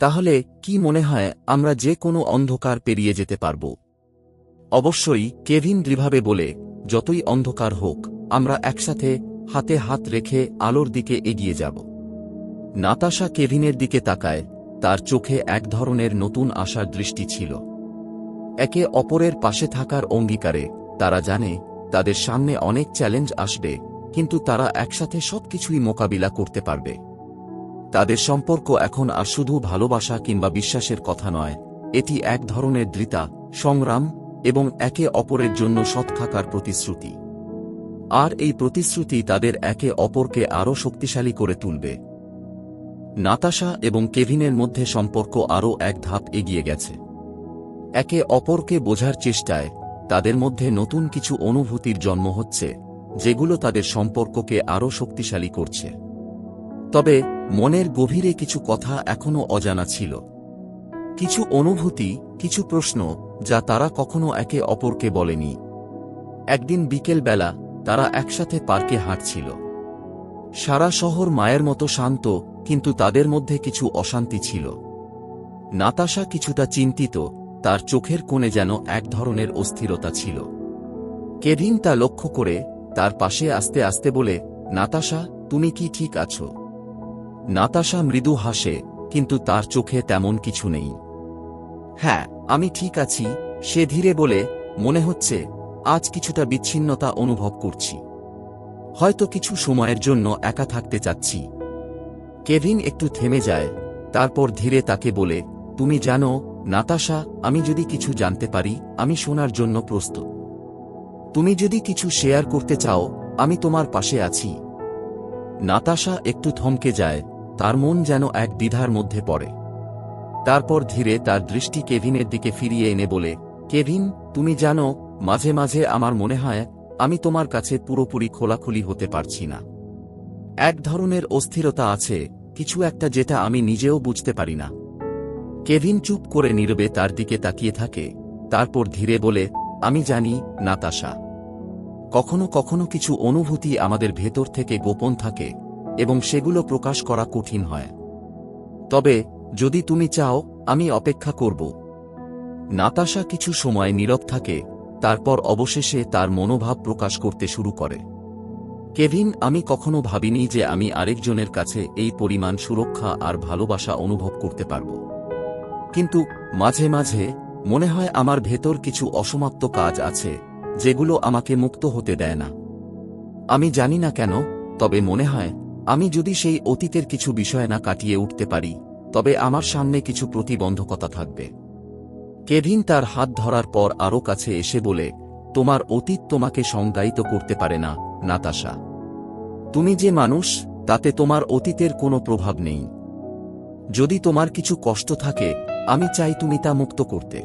তাহলে কি মনে হয় আমরা যে কোনো অন্ধকার পেরিয়ে যেতে পারব? অবশ্যই, কেভিন দৃঢ়ভাবে বলে, যতই অন্ধকার হোক আমরা একসাথে হাতে হাত রেখে আলোর দিকে এগিয়ে যাব। নাতাশা কেভিনের দিকে তাকায়, তার চোখে এক ধরনের নতুন আশার দৃষ্টি ছিল। একে অপরের পাশে থাকার অঙ্গীকারে তারা জানে তাদের সামনে অনেক চ্যালেঞ্জ আসবে, কিন্তু তারা একসাথে সবকিছুই মোকাবিলা করতে পারবে। তাদের সম্পর্ক এখন আর শুধু ভালোবাসা কিংবা বিশ্বাসের কথা নয়, এটি এক ধরনের দৃঢ়তা, সংগ্রাম এবং একে অপরের জন্য সৎ থাকার প্রতিশ্রুতি। আর এই প্রতিশ্রুতি তাদের একে অপরকে আরও শক্তিশালী করে তুলবে। নাতাশা এবং কেভিনের মধ্যে সম্পর্ক আরও এক ধাপ এগিয়ে গেছে। একে অপরকে বোঝার চেষ্টায় তাদের মধ্যে নতুন কিছু অনুভূতির জন্ম হচ্ছে, যেগুলো তাদের সম্পর্ককে আরও শক্তিশালী করছে। তবে মনের গভীরে কিছু কথা এখনও অজানা ছিল। কিছু অনুভূতি, কিছু প্রশ্ন যা তারা কখনো একে অপরকে বলেনি। একদিন বিকেলবেলা তারা একসাথে পার্কে হাঁটছিল। সারা শহর মায়ের মতো শান্ত, কিন্তু তাদের মধ্যে কিছু অশান্তি ছিল। নাতাশা কিছুটা চিন্তিত, তার চোখের কোণে যেন এক ধরনের অস্থিরতা ছিল। কেভিন তা লক্ষ্য করে তার পাশে আস্তে আস্তে বলে, নাতাশা, তুমি কি ঠিক আছো? নাতাশা মৃদু হাসে, কিন্তু তার চোখে তেমন কিছু নেই। হ্যাঁ, আমি ঠিক আছি, সে ধীরে বলে, মনে হচ্ছে আজ কিছুটা বিচ্ছিন্নতা অনুভব করছি। হয়তো কিছু সময়ের জন্য একা থাকতে চাচ্ছি। কেভিন একটু থেমে যায়, তারপর ধীরে তাকে বলে, তুমি জানো নাতাশা, আমি যদি কিছু জানতে পারি আমি শোনার জন্য প্রস্তুত। তুমি যদি কিছু শেয়ার করতে চাও আমি তোমার পাশে আছি। নাতাশা একটু থমকে যায়, তার মন যেন এক দ্বিধার মধ্যে পড়ে। তারপর ধীরে তার দৃষ্টি কেভিনের দিকে ফিরিয়ে এনে বলে, কেভিন, তুমি জানো মাঝে মাঝে আমার মনে হয় আমি তোমার কাছে পুরোপুরি খোলাখুলি হতে পারছি না। এক ধরনের অস্থিরতা আছে, কিছু একটা যেটা আমি নিজেও বুঝতে পারি না। কেভিন চুপ করে নীরবে তার দিকে তাকিয়ে থাকে, তারপর ধীরে বলে, আমি জানি নাতাশা, কখনো কখনো কিছু অনুভূতি আমাদের ভেতর থেকে গোপন থাকে এবং সেগুলো প্রকাশ করা কঠিন হয়। তবে যদি তুমি চাও আমি অপেক্ষা করব। নাতাশা কিছু সময় নীরব থাকে, তারপর অবশেষে তার মনোভাব প্রকাশ করতে শুরু করে। কেভিন, আমি কখনো ভাবিনি যে আমি আরেকজনের কাছে এই পরিমাণ সুরক্ষা আর ভালোবাসা অনুভব করতে পারব। কিন্তু মাঝে মাঝে মনে হয় আমার ভেতর কিছু অসমাপ্ত কাজ আছে, যেগুলো আমাকে মুক্ত হতে দেয় না। আমি জানি না কেন, তবে মনে হয় আমি যদি সেই অতীতের কিছু বিষয় না কাটিয়ে উঠতে পারি, তবে আমার সামনে কিছু প্রতিবন্ধকতা থাকবে। কেভিন তার হাত ধরার পর আরও কাছে এসে বলে, তোমার অতীত তোমাকে সংজ্ঞায়িত করতে পারে না, নাতাশা। তুমি যে মানুষ, তাতে তোমার অতীতের কোনো প্রভাব নেই। যদি তোমার কিছু কষ্ট থাকে, আমি চাই তুমি তা মুক্ত করতে।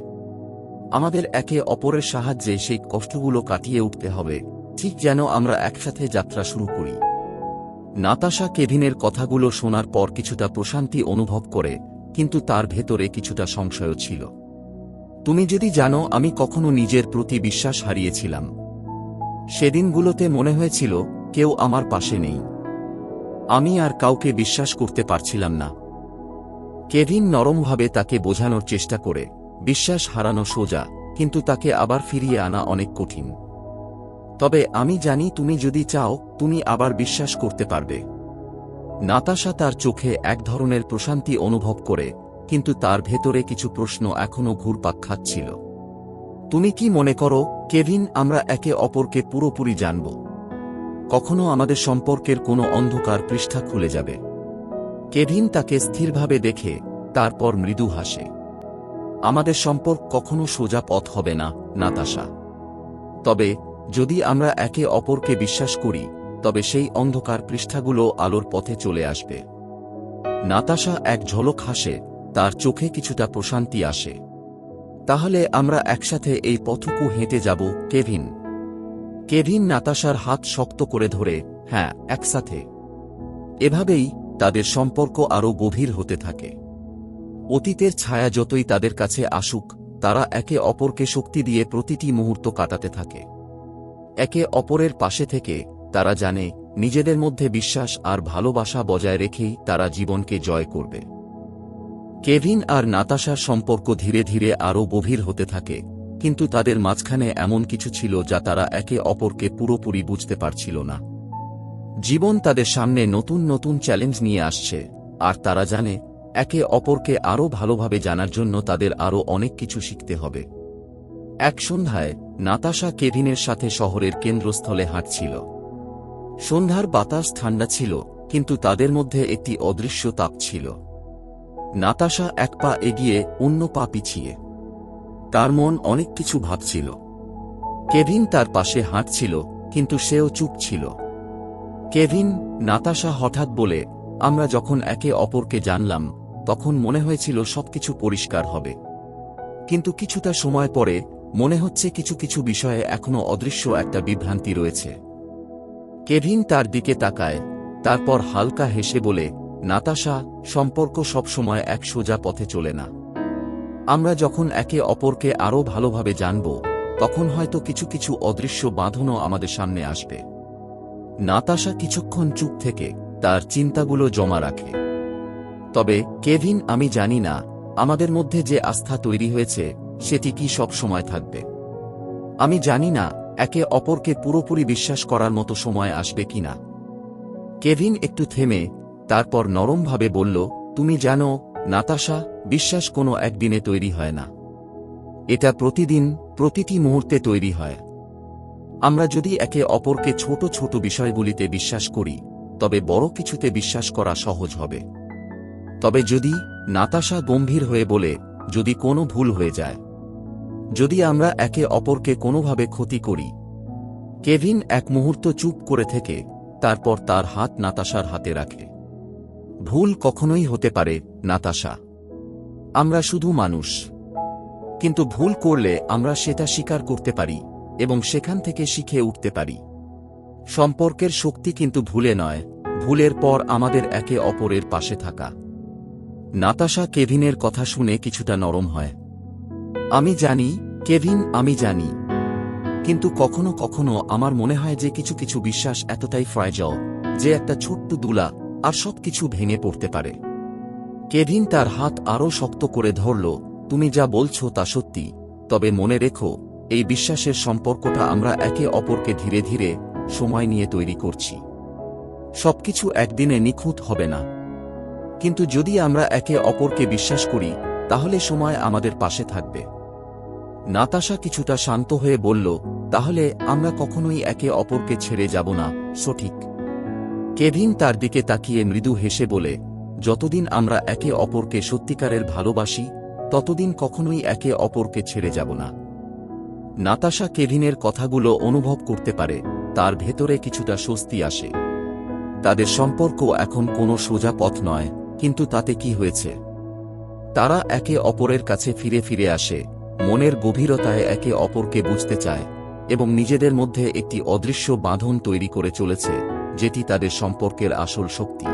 আমাদের একে অপরের সাহায্যে সেই কষ্টগুলো কাটিয়ে উঠতে হবে, ঠিক যেন আমরা একসাথে যাত্রা শুরু করি। নাতাশা কেভিনের কথাগুলো শোনার পর কিছুটা প্রশান্তি অনুভব করে, কিন্তু তার ভেতরে কিছুটা সংশয় ছিল। তুমি যদি জানো, আমি কখনো নিজের প্রতি বিশ্বাস হারিয়েছিলাম। সেদিনগুলোতে মনে হয়েছিল কেউ আমার পাশে নেই। আমি আর কাউকে বিশ্বাস করতে পারছিলাম না। কেভিন নরমভাবে তাকে বোঝানোর চেষ্টা করে, বিশ্বাস হারানো সোজা, কিন্তু তাকে আবার ফিরিয়ে আনা অনেক কঠিন। তবে আমি জানি তুমি যদি চাও তুমি আবার বিশ্বাস করতে পারবে। নাতাশা তার চোখে এক ধরনের প্রশান্তি অনুভব করে, কিন্তু তার ভেতরে কিছু প্রশ্ন এখনও ঘুরপাক খাচ্ছিল। তুমি কি মনে করো কেভিন, আমরা একে অপরকে পুরোপুরি জানব। কখনো আমাদের সম্পর্কের কোনো অন্ধকার পৃষ্ঠা খুলে যাবে। কেভিন তাকে স্থিরভাবে দেখে, তারপর মৃদু হাসে। আমাদের সম্পর্ক কখনো সোজা পথ হবে না, নাতাশা। তবে যদি আমরা একে অপরকে বিশ্বাস করি, তবে সেই অন্ধকার পৃষ্ঠাগুলো আলোর পথে চলে আসবে। নাতাশা এক ঝলক হাসে, তার চোখে কিছুটা প্রশান্তি আসে। তাহলে আমরা একসাথে এই পথটুকু হেঁটে যাব, কেভিন। কেভিন নাতাশার হাত শক্ত করে ধরে, হ্যাঁ, একসাথে। এভাবেই তাদের সম্পর্ক আরও গভীর হতে থাকে। অতীতের ছায়া যতই তাদের কাছে আসুক, তারা একে অপরকে শক্তি দিয়ে প্রতিটি মুহূর্ত কাটাতে থাকে। একে অপরের পাশে থেকে তারা জানে, নিজেদের মধ্যে বিশ্বাস আর ভালোবাসা বজায় রেখেই তারা জীবনকে জয় করবে। কেভিন আর নাতাশার সম্পর্ক ধীরে ধীরে আরও গভীর হতে থাকে, কিন্তু তাদের মাঝখানে এমন কিছু ছিল যা তারা একে অপরকে পুরোপুরি বুঝতে পারছিল না। জীবন তাদের সামনে নতুন নতুন চ্যালেঞ্জ নিয়ে আসছে, আর তারা জানে, একে অপরকে আরও ভালোভাবে জানার জন্য তাদের আরও অনেক কিছু শিখতে হবে। এক সন্ধ্যায় নাতাশা কেভিনের সাথে শহরের কেন্দ্রস্থলে হাঁটছিল। সন্ধ্যার বাতাস ঠান্ডা ছিল, কিন্তু তাদের মধ্যে একটি অদৃশ্য তাপ ছিল। নাতাশা এক পা এগিয়ে, অন্য পা পিছিয়ে। তার মন অনেক কিছু ভাবছিল। কেভিন তার পাশে হাঁটছিল, কিন্তু সেও চুপ ছিল। কেভিন, নাতাশা হঠাৎ বলে, আমরা যখন একে অপরকে জানলাম, তখন মনে হয়েছিল সবকিছু পরিষ্কার হবে। কিন্তু কিছুটা সময় পরে মনে হচ্ছে কিছু কিছু বিষয়ে এখনো অদৃশ্য একটা বিভ্রান্তি রয়েছে। কেভিন তার দিকে তাকায়, তারপর হালকা হেসে বলে, নাতাশা, সম্পর্ক সবসময় এক সোজা পথে চলে না। আমরা যখন একে অপরকে আরও ভালোভাবে জানব, তখন হয়তো কিছু কিছু অদৃশ্য বাঁধনও আমাদের সামনে আসবে। নাতাশা কিছুক্ষণ চুপ থেকে তার চিন্তাগুলো জমা রাখে। তবে কেভিন, আমি জানি না আমাদের মধ্যে যে আস্থা তৈরি হয়েছে সেটি কি সব সময় থাকবে। আমি জানি না একে অপরকে পুরোপুরি বিশ্বাস করার মতো সময় আসবে কিনা। কেভিন একটু থেমে তারপর নরমভাবে বলল, তুমি জানো নাতাশা, বিশ্বাস কোনো একদিনে তৈরি হয় না। এটা প্রতিদিন, প্রতিটি মুহূর্তে তৈরি হয়। আমরা যদি একে অপরকে ছোট ছোট বিষয়গুলিতে বিশ্বাস করি, তবে বড় কিছুতে বিশ্বাস করা সহজ হবে। তবে যদি, নাতাশা গম্ভীর হয়ে বলে, যদি কোনো ভুল হয়ে যায়, যদি আমরা একে অপরকে কোনোভাবে ক্ষতি করি। কেভিন এক মুহূর্ত চুপ করে থেকে তারপর তার হাত নাতাশার হাতে রাখে। ভুল কখনোই হতে পারে, নাতাশা। আমরা শুধু মানুষ। কিন্তু ভুল করলে আমরা সেটা স্বীকার করতে পারি এবং সেখান থেকে শিখে উঠতে পারি। সম্পর্কের শক্তি কিন্তু ভুলে নয়, ভুলের পর আমাদের একে অপরের পাশে থাকা। নাতাশা কেভিনের কথা শুনে কিছুটা নরম হয়। আমি জানি, কেভিন, আমি জানি। কিন্তু কখনো কখনো আমার মনে হয় যে কিছু কিছু বিশ্বাস এতটাই ফ্রাইজল যে একটা ছোট্ট দুলা আর সবকিছু ভেঙে পড়তে পারে। কেভিন তার হাত আরও শক্ত করে ধরল, তুমি যা বলছো তা সত্যি, তবে মনে রেখো, এই বিশ্বাসের সম্পর্কটা আমরা একে অপরকে ধীরে ধীরে সময় নিয়ে তৈরি করছি। সবকিছু একদিনে নিখুঁত হবে না। কিন্তু যদি আমরা একে অপরকে বিশ্বাস করি, তাহলে সময় আমাদের পাশে থাকবে। নাতাশা কিছুটা শান্ত হয়ে বলল, তাহলে আমরা কখনোই একে অপরকে ছেড়ে যাব না, সঠিক? কেভিন তার দিকে তাকিয়ে মৃদু হেসে বলে, যতদিন আমরা একে অপরকে সত্যিকারের ভালোবাসি, ততদিন কখনোই একে অপরকে ছেড়ে যাব না। নাতাশা কেভিনের কথাগুলো অনুভব করতে পারে, তার ভেতরে কিছুটা স্বস্তি আসে। তাদের সম্পর্ক এখন কোনো সোজা পথ নয়, কিন্তু তাতে কি হয়েছে? তারা একে অপরের কাছে ফিরে ফিরে আসে, মনের গভীরতায় একে অপরকে বুঝতে চায় এবং নিজেদের মধ্যে একটি অদৃশ্য বাঁধন তৈরি করে চলেছে, যেটি তাদের সম্পর্কের আসল শক্তি।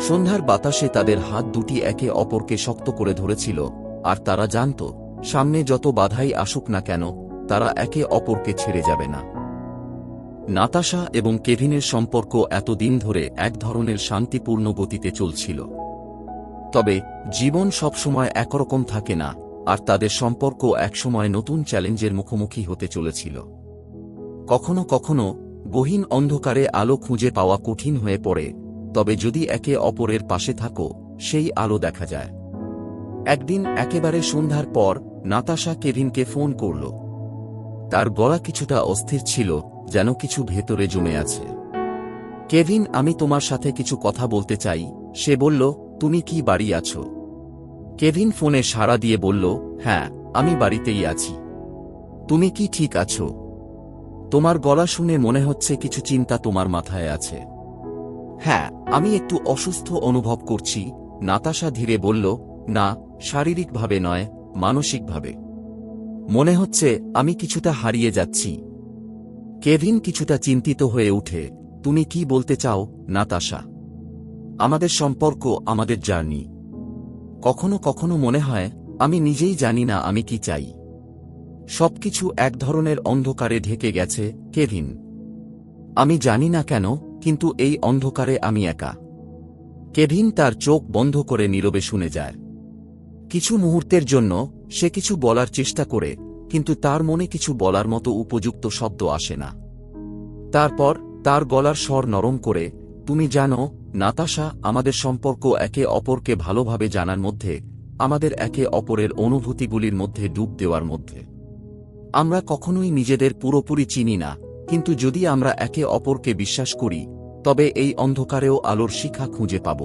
সন্ধ্যার বাতাসে তাদের হাত দুটি একে অপরকে শক্ত করে ধরেছিল, আর তারা জানত, সামনে যত বাধাই আসুক না কেন, তারা একে অপরকে ছেড়ে যাবে না। নাতাশা এবং কেভিনের সম্পর্ক এতদিন ধরে এক ধরনের শান্তিপূর্ণ গতিতে চলছিল। তবে জীবন সবসময় একরকম থাকে না, আর তাদের সম্পর্ক একসময় নতুন চ্যালেঞ্জের মুখোমুখি হতে চলেছিল। কখনো কখনো গহীন অন্ধকারে আলো খুঁজে পাওয়া কঠিন হয়ে পড়ে, তবে যদি একে অপরের পাশে থাকো, সেই আলো দেখা যায়। একদিন একেবারে সন্ধ্যার পর নাতাশা কেভিনকে ফোন করল। তার গলা কিছুটা অস্থির ছিল, যেন কিছু ভেতরে জমে আছে। কেভিন, আমি তোমার সাথে কিছু কথা বলতে চাই, সে বলল। তুমি কি বাড়ি আছো? কেভিন ফোনে সাড়া দিয়ে বলল, হ্যাঁ, আমি বাড়িতেই আছি। তুমি কি ঠিক আছো? তোমার গলা শুনে মনে হচ্ছে কিছু চিন্তা তোমার মাথায় আছে। হ্যাঁ, আমি একটু অসুস্থ অনুভব করছি, নাতাশা ধীরে বলল। না, শারীরিকভাবে নয়, মানসিকভাবে। মনে হচ্ছে আমি কিছুটা হারিয়ে যাচ্ছি। কেভিন কিছুটা চিন্তিত হয়ে উঠে। তুমি কি বলতে চাও, নাতাশা? আমাদের সম্পর্ক, আমাদের জার্নি। কখনো কখনো মনে হয় আমি নিজেই জানি না আমি কি চাই। সবকিছু এক ধরনের অন্ধকারে ঢেকে গেছে, কেভিন। আমি জানি না কেন, কিন্তু এই অন্ধকারে আমি একা। কেভিন তার চোখ বন্ধ করে নীরবে শুনে যায়। কিছু মুহূর্তের জন্য সে কিছু বলার চেষ্টা করে, কিন্তু তার মনে কিছু বলার মতো উপযুক্ত শব্দ আসে না। তারপর তার গলার স্বর নরম করে, তুমি জানো, নাতাশা, আমাদের সম্পর্ক একে অপরকে ভালোভাবে জানার মধ্যে, আমাদের একে অপরের অনুভূতিগুলির মধ্যে ডুব দেওয়ার মধ্যে। আমরা কখনোই নিজেদের পুরোপুরি চিনি না, কিন্তু যদি আমরা একে অপরকে বিশ্বাস করি, তবে এই অন্ধকারেও আলোর শিখা খুঁজে পাব।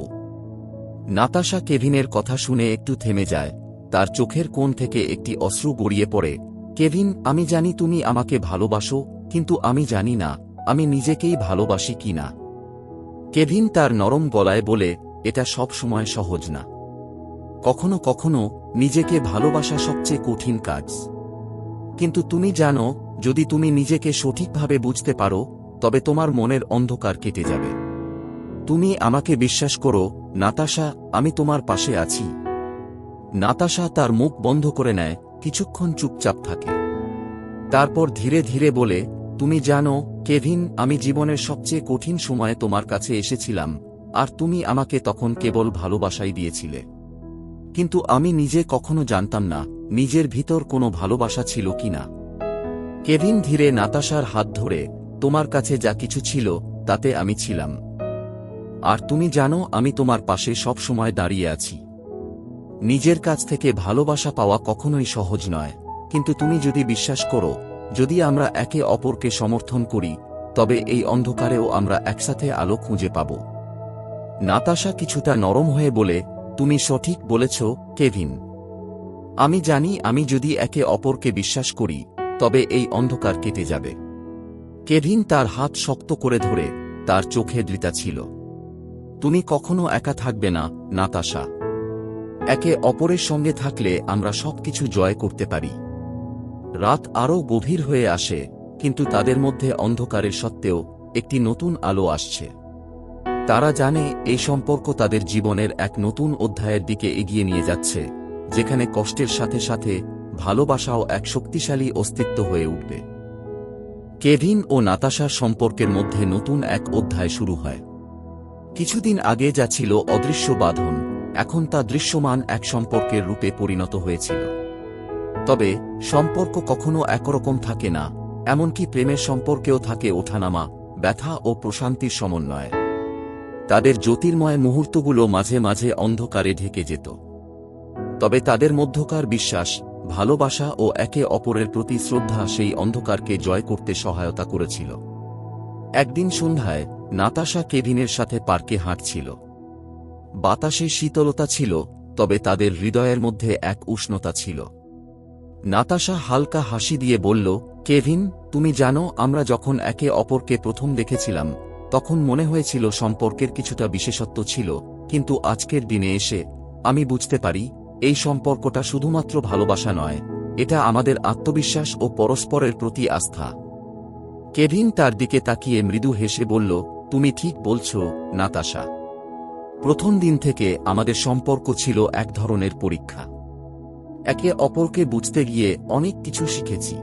নাতাশা কেভিনের কথা শুনে একটু থেমে যায়, তার চোখের কোণ থেকে একটি অশ্রু গড়িয়ে পড়ে। কেভিন, আমি জানি তুমি আমাকে ভালোবাসো, কিন্তু আমি জানি না আমি নিজেকেই ভালোবাসি কি না। কেভিন তার নরম গলায় বলে, এটা সব সময় সহজ না। কখনো কখনো নিজেকে ভালোবাসা সবচেয়ে কঠিন কাজ। কিন্তু তুমি জানো, যদি তুমি নিজেকে সঠিকভাবে বুঝতে পারো, তবে তোমার মনের অন্ধকার কেটে যাবে। তুমি আমাকে বিশ্বাস করো, নাতাশা, আমি তোমার পাশে আছি। নাতাশা তার মুখ বন্ধ করে নেয়, কিছুক্ষণ চুপচাপ থাকে। তারপর ধীরে ধীরে বলে, তুমি জানো, কেভিন, আমি জীবনের সবচেয়ে কঠিন সময়ে তোমার কাছে এসেছিলাম, আর তুমি আমাকে তখন কেবল ভালোবাসাই দিয়েছিলে। কিন্তু আমি নিজে কখনো জানতাম না নিজের ভিতর কোনো ভালোবাসা ছিল কিনা। কেভিন ধীরে নাতাশার হাত ধরে, তোমার কাছে যা কিছু ছিল তাতে আমি ছিলাম। আর তুমি জানো, আমি তোমার পাশে সব সময় দাঁড়িয়ে আছি। নিজের কাছ থেকে ভালোবাসা পাওয়া কখনোই সহজ নয়, কিন্তু তুমি যদি বিশ্বাস করো, যদি আমরা একে অপরকে সমর্থন করি, তবে এই অন্ধকারেও আমরা একসাথে আলো খুঁজে পাব। নাতাশা কিছুটা নরম হয়ে বলে, তুমি সঠিক বলেছ, কেভিন। আমি জানি আমি যদি একে অপরকে বিশ্বাস করি, তবে এই অন্ধকার কেটে যাবে। কেভিন তার হাত শক্ত করে ধরে, তার চোখে দৃঢ়তা ছিল। তুমি কখনো একা থাকবে না, নাতাশা। একে অপরের সঙ্গে থাকলে আমরা সবকিছু জয় করতে পারি। রাত আরও গভীর হয়ে আসে, কিন্তু তাদের মধ্যে অন্ধকারের সত্ত্বেও একটি নতুন আলো আসছে। তারা জানে এই সম্পর্ক তাদের জীবনের এক নতুন অধ্যায়ের দিকে এগিয়ে নিয়ে যাচ্ছে, যেখানে কষ্টের সাথে সাথে ভালোবাসাও এক শক্তিশালী অস্তিত্ব হয়ে উঠবে। কেভিন ও নাতাশার সম্পর্কের মধ্যে নতুন এক অধ্যায় শুরু হয়। কিছুদিন আগে যা ছিল অদৃশ্য বাঁধন, এখন তা দৃশ্যমান এক সম্পর্কের রূপে পরিণত হয়েছিল। তবে সম্পর্ক কখনো একরকম থাকে না, এমনকি প্রেমের সম্পর্কেও থাকে ওঠানামা, ব্যথা ও প্রশান্তির সমন্বয়। তাদের জ্যোতির্ময় মুহূর্তগুলো মাঝে মাঝে অন্ধকারে ঢেকে যেত। তবে তাদের মধ্যকার বিশ্বাস, ভালোবাসা ও একে অপরের প্রতি শ্রদ্ধা সেই অন্ধকারকে জয় করতে সহায়তা করেছিল। একদিন সন্ধ্যায় নাতাশা কেভিনের সাথে পার্কে হাঁটছিল। বাতাসে শীতলতা ছিল, তবে তাদের হৃদয়ের মধ্যে এক উষ্ণতা ছিল। নাতাশা হালকা হাসি দিয়ে বলল, কেভিন, তুমি জানো, আমরা যখন একে অপরকে প্রথম দেখেছিলাম, তখন মনে হয়েছিল সম্পর্কের কিছুটা বিশেষত্ব ছিল, কিন্তু আজকের দিনে এসে আমি বুঝতে পারি, এই সম্পর্কটা শুধুমাত্র ভালোবাসা নয়, এটা আমাদের আত্মবিশ্বাস ও পরস্পরের প্রতি আস্থা। কেভিন তার দিকে তাকিয়ে মৃদু হেসে বলল, তুমি ঠিক বলছ, নাতাশা। প্রথম দিন থেকে আমাদের সম্পর্ক ছিল এক ধরনের পরীক্ষা। একে অপরকে বুঝতে গিয়ে অনেক কিছু শিখেছি।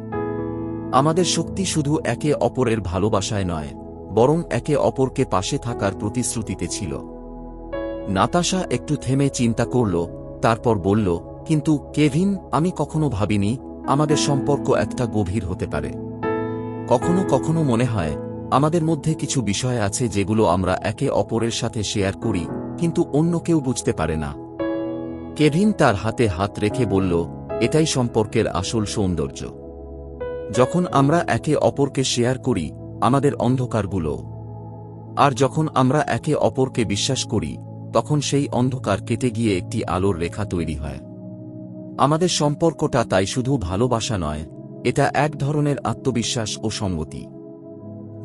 আমাদের শক্তি শুধু একে অপরের ভালোবাসায় নয়, বরং একে অপরকে পাশে থাকার প্রতিশ্রুতিতে ছিল। নাতাশা একটু থেমে চিন্তা করল, তারপর বলল, কিন্তু কেভিন, আমি কখনো ভাবিনি আমাদের সম্পর্ক এতটা গভীর হতে পারে। কখনো কখনো মনে হয় আমাদের মধ্যে কিছু বিষয় আছে যেগুলো আমরা একে অপরের সাথে শেয়ার করি, কিন্তু অন্য কেউ বুঝতে পারে না। কেভিন তার হাতে হাত রেখে বলল, এটাই সম্পর্কের আসল সৌন্দর্য। যখন আমরা একে অপরকে শেয়ার করি আমাদের অন্ধকারগুলো, আর যখন আমরা একে অপরকে বিশ্বাস করি তখন সেই অন্ধকার কেটে গিয়ে একটি আলোর রেখা তৈরি হয়। আমাদের সম্পর্কটা তাই শুধু ভালোবাসা নয়, এটা এক ধরনের আত্মবিশ্বাস ও সঙ্গতি।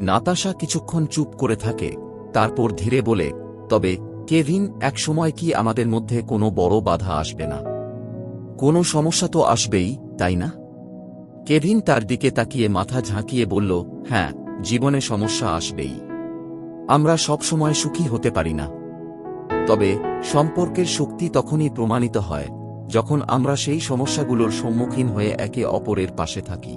নাতাশা কিছুক্ষণ চুপ করে থাকে, তারপর ধীরে বলে, তবে কেভিন, এক সময় কি আমাদের মধ্যে কোনো বড় বাধা আসবে না? কোনো সমস্যা তো আসবেই, তাই না? কেভিন তার দিকে তাকিয়ে মাথা ঝাঁকিয়ে বলল, হ্যাঁ, জীবনে সমস্যা আসবেই। আমরা সব সময় সুখী হতে পারি না। তবে সম্পর্কের শক্তি তখনই প্রমাণিত হয় যখন আমরা সেই সমস্যাগুলোর সম্মুখীন হয়ে একে অপরের পাশে থাকি।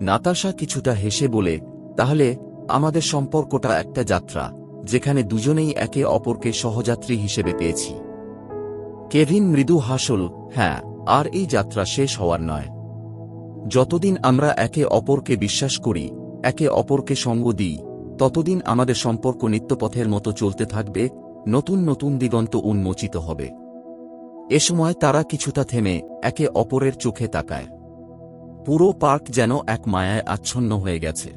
নাতাশা কিছুটা হেসে বলে, তাহলে আমাদের সম্পর্কটা একটা যাত্রা যেখানে দুজনেই একে অপরকে সহযাত্রী হিসেবে পেয়েছি। কেভিন মৃদু হাসল, হ্যাঁ, আর এই যাত্রা শেষ হওয়ার নয়। যতদিন আমরা একে অপরকে বিশ্বাস করি, একে অপরকে সঙ্গ দিই, ততদিন আমাদের সম্পর্ক নিত্যপথের মতো চলতে থাকবে, নতুন নতুন দিগন্ত উন্মোচিত হবে। এ সময় তারা কিছুটা থেমে একে অপরের চোখে তাকায়। পুরো পার্ক যেন এক মায়ায় আচ্ছন্ন হয়ে গেছে।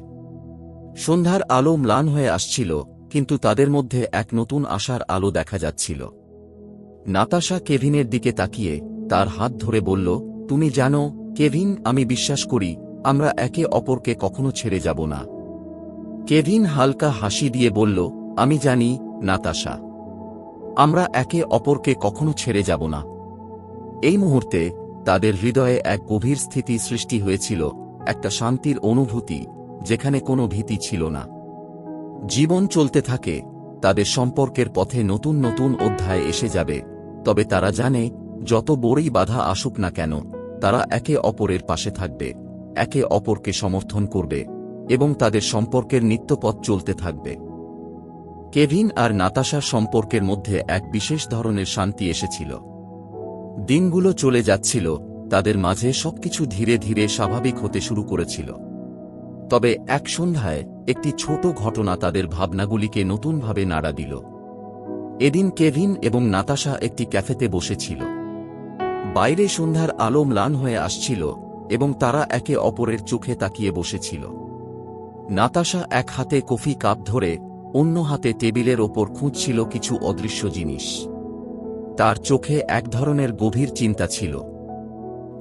সন্ধ্যার আলো ম্লান হয়ে আসছিল, কিন্তু তাদের মধ্যে এক নতুন আশার আলো দেখা যাচ্ছিল। নাতাশা কেভিনের দিকে তাকিয়ে তার হাত ধরে বলল, তুমি জানো কেভিন, আমি বিশ্বাস করি আমরা একে অপরকে কখনো ছেড়ে যাব না। কেভিন হালকা হাসি দিয়ে বলল, আমি জানি নাতাশা, আমরা একে অপরকে কখনো ছেড়ে যাব না। এই মুহূর্তে তাদের হৃদয়ে এক গভীর স্থিতি সৃষ্টি হয়েছিল, একটা শান্তির অনুভূতি যেখানে কোনো ভীতি ছিল না। জীবন চলতে থাকে, তাদের সম্পর্কের পথে নতুন নতুন অধ্যায় এসে যাবে, তবে তারা জানে যত বড়ই বাধা আসুক না কেন তারা একে অপরের পাশে থাকবে, একে অপরকে সমর্থন করবে এবং তাদের সম্পর্কের নিত্যপথ চলতে থাকবে। কেভিন আর নাতাশার সম্পর্কের মধ্যে এক বিশেষ ধরনের শান্তি এসেছিল। দিনগুলো চলে যাচ্ছিল, তাদের মাঝে সবকিছু ধীরে ধীরে স্বাভাবিক হতে শুরু করেছিল। তবে এক সন্ধ্যায় একটি ছোট ঘটনা তাদের ভাবনাগুলিকে নতুনভাবে নাড়া দিল। এদিন কেভিন এবং নাতাশা একটি ক্যাফেতে বসেছিল। বাইরে সন্ধ্যার আলো ম্লান হয়ে আসছিল এবং তারা একে অপরের চোখে তাকিয়ে বসেছিল। নাতাশা এক হাতে কফি কাপ ধরে অন্য হাতে টেবিলের ওপর খুঁজছিল কিছু অদৃশ্য জিনিস। তার চোখে এক ধরনের গভীর চিন্তা ছিল।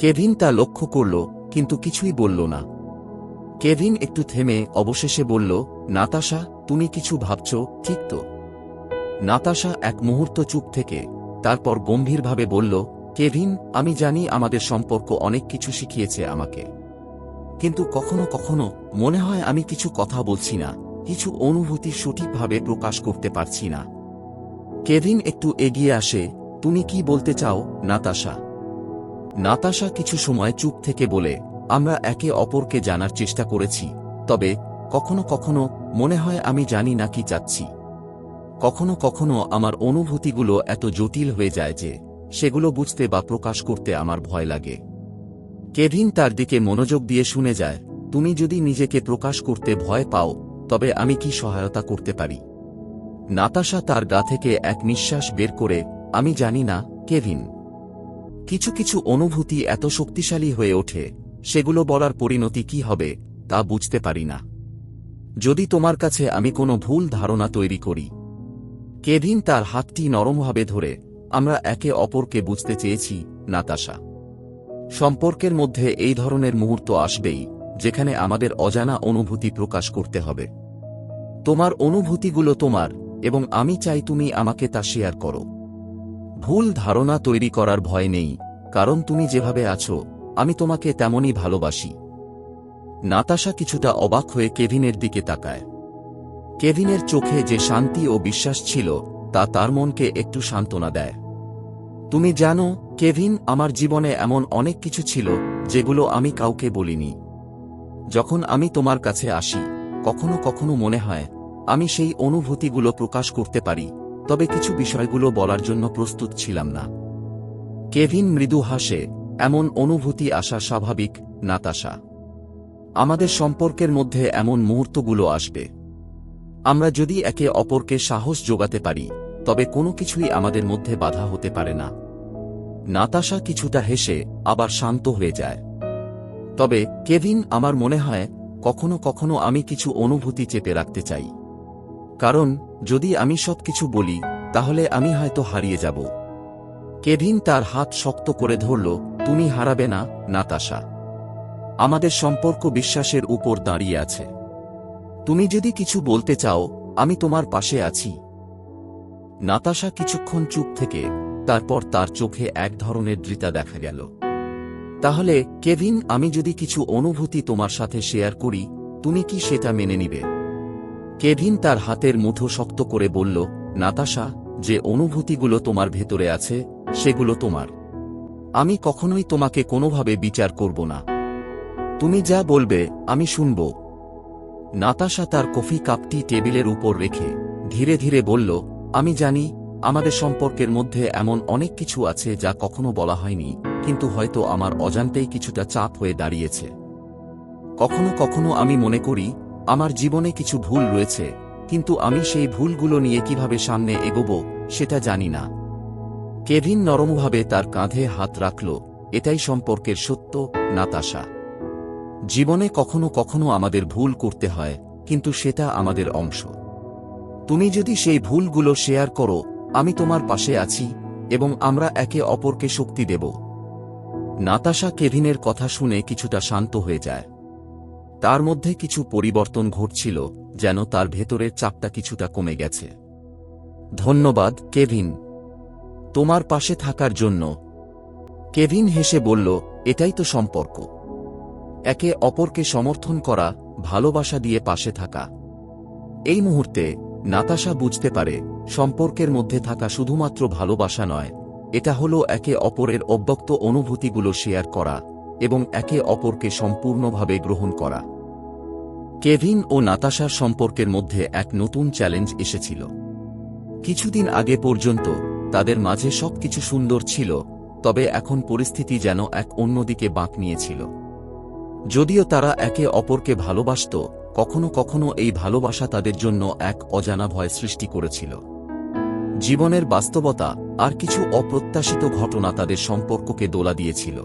কেভিন তা লক্ষ্য করল, কিন্তু কিছুই বলল না। কেভিন একটু থেমে অবশেষে বলল, নাতাশা, তুমি কিছু ভাবছ, ঠিক তো? নাতাশা এক মুহূর্ত চুপ থেকে তারপর গম্ভীরভাবে বলল, কেভিন, আমি জানি আমাদের সম্পর্ক অনেক কিছু শিখিয়েছে আমাকে, কিন্তু কখনো কখনো মনে হয় আমি কিছু কথা বলছি না, কিছু অনুভূতি সঠিকভাবে প্রকাশ করতে পারছি না। কেভিন একটু এগিয়ে আসে, তুমি কি বলতে চাও নাতাশা? নাতাশা কিছু সময় চুপ থেকে বলে, আমরা একে অপরকে জানার চেষ্টা করেছি, তবে কখনো কখনো মনে হয় আমি জানি না কি চাচ্ছি। কখনো কখনো আমার অনুভূতিগুলো এত জটিল হয়ে যায় যে সেগুলো বুঝতে বা প্রকাশ করতে আমার ভয় লাগে। কেভিন তার দিকে মনোযোগ দিয়ে শুনে যায়, তুমি যদি নিজেকে প্রকাশ করতে ভয় পাও তবে আমি কি সহায়তা করতে পারি? নাতাশা তার গা থেকে এক নিঃশ্বাস বের করে, আমি জানি না কেভিন। কিছু কিছু অনুভূতি এত শক্তিশালী হয়ে ওঠে, সেগুলো বলার পরিণতি কি হবে তা বুঝতে পারি না। যদি তোমার কাছে আমি কোনো ভুল ধারণা তৈরি করি। কেভিন তার হাতটি নরমভাবে ধরে, আমরা একে অপরকে বুঝতে চেয়েছি নাতাশা। সম্পর্কের মধ্যে এই ধরনের মুহূর্ত আসবেই যেখানে আমাদের অজানা অনুভূতি প্রকাশ করতে হবে। তোমার অনুভূতিগুলো তোমার, এবং আমি চাই তুমি আমাকে তা শেয়ার করো। ভুল ধারণা তৈরি করার ভয় নেই, কারণ তুমি যেভাবে আছো আমি তোমাকে তেমনই ভালোবাসি। নাতাশা কিছুটা অবাক হয়ে কেভিনের দিকে তাকায়। কেভিনের চোখে যে শান্তি ও বিশ্বাস ছিল তা তার মনকে একটু সান্ত্বনা দেয়। তুমি জানো কেভিন, আমার জীবনে এমন অনেক কিছু ছিল যেগুলো আমি কাউকে বলিনি। যখন আমি তোমার কাছে আসি কখনো কখনো মনে হয় আমি সেই অনুভূতিগুলো প্রকাশ করতে পারি, তবে কিছু বিষয়গুলো বলার জন্য প্রস্তুত ছিলাম না। কেভিন মৃদু হাসে, এমন অনুভূতি আসা স্বাভাবিক নাতাশা। আমাদের সম্পর্কের মধ্যে এমন মুহূর্তগুলো আসবে। আমরা যদি একে অপরকে সাহস যোগাতে পারি তবে কোনো কিছুই আমাদের মধ্যে বাধা হতে পারে না। নাতাশা কিছুটা হেসে আবার শান্ত হয়ে যায়। তবে কেভিন, আমার মনে হয় কখনো কখনো আমি কিছু অনুভূতি চেপে রাখতে চাই। কারণ যদি আমি সবকিছু বলি তাহলে আমি হয়তো হারিয়ে যাব। কেভিন তার হাত শক্ত করে ধরল। তুমি হারাবে না, নাতাশা। আমাদের সম্পর্ক বিশ্বাসের উপর দাঁড়িয়ে আছে। তুমি যদি কিছু বলতে চাও, আমি তোমার পাশে আছি। নাতাশা কিছুক্ষণ চুপ থেকে তারপর তার চোখে এক ধরনের দৃঢ়তা দেখা গেল। তাহলে কেভিন, আমি যদি কিছু অনুভূতি তোমার সাথে শেয়ার করি, তুমি কি সেটা মেনে নিবে? কেভিন তার হাতের মুঠো শক্ত করে বলল, নাতাশা, যে অনুভূতিগুলো তোমার ভেতরে আছে সেগুলো তোমার। আমি কখনোই তোমাকে কোনোভাবে বিচার করব না। তুমি যা বলবে আমি শুনব। নাতাশা তার কফি কাপটি টেবিলের উপর রেখে ধীরে ধীরে বলল, আমি জানি আমাদের সম্পর্কের মধ্যে এমন অনেক কিছু আছে যা কখনো বলা হয়নি, কিন্তু হয়তো আমার অজান্তেই কিছুটা চাপ হয়ে দাঁড়িয়েছে। কখনো কখনো আমি মনে করি আমার জীবনে কিছু ভুল রয়েছে, কিন্তু আমি সেই ভুলগুলো নিয়ে কিভাবে সামনে এগোবো সেটা জানি না। কেভিন নরমভাবে তার কাঁধে হাত রাখল। এটাই সম্পর্কের সত্য, নাতাশা। জীবনে কখনো কখনো আমাদের ভুল করতে হয়, কিন্তু সেটা আমাদের অংশ। তুমি যদি সেই ভুলগুলো শেয়ার করো, আমি তোমার পাশে আছি এবং আমরা একে অপরকে শক্তি দেব। নাতাশা কেভিনের কথা শুনে কিছুটা শান্ত হয়ে যায়। তার মধ্যে কিছু পরিবর্তন ঘটছিল, যেন তার ভেতরের চাপটা কিছুটা কমে গেছে। ধন্যবাদ, কেভিন, তোমার পাশে থাকার জন্য। কেভিন হেসে বলল, এটাই তো সম্পর্ক। একে অপরকে সমর্থন করা, ভালোবাসা দিয়ে পাশে থাকা। এই মুহূর্তে নাতাশা বুঝতে পারে সম্পর্কের মধ্যে থাকা শুধুমাত্র ভালোবাসা নয়, এটা হলো একে অপরের অব্যক্ত অনুভূতিগুলো শেয়ার করা এবং একে অপরকে সম্পূর্ণভাবে গ্রহণ করা। কেভিন ও নাতাশার সম্পর্কের মধ্যে এক নতুন চ্যালেঞ্জ এসেছিল। কিছুদিন আগে পর্যন্ত তাদের মাঝে সবকিছু সুন্দর ছিল, তবে এখন পরিস্থিতি যেন এক অন্যদিকে বাঁক নিয়েছিল। যদিও তারা একে অপরকে ভালোবাসত, কখনো কখনো এই ভালোবাসা তাদের জন্য এক অজানা ভয় সৃষ্টি করেছিল। জীবনের বাস্তবতা আর কিছু অপ্রত্যাশিত ঘটনা তাদের সম্পর্ককে দোলা দিয়েছিল।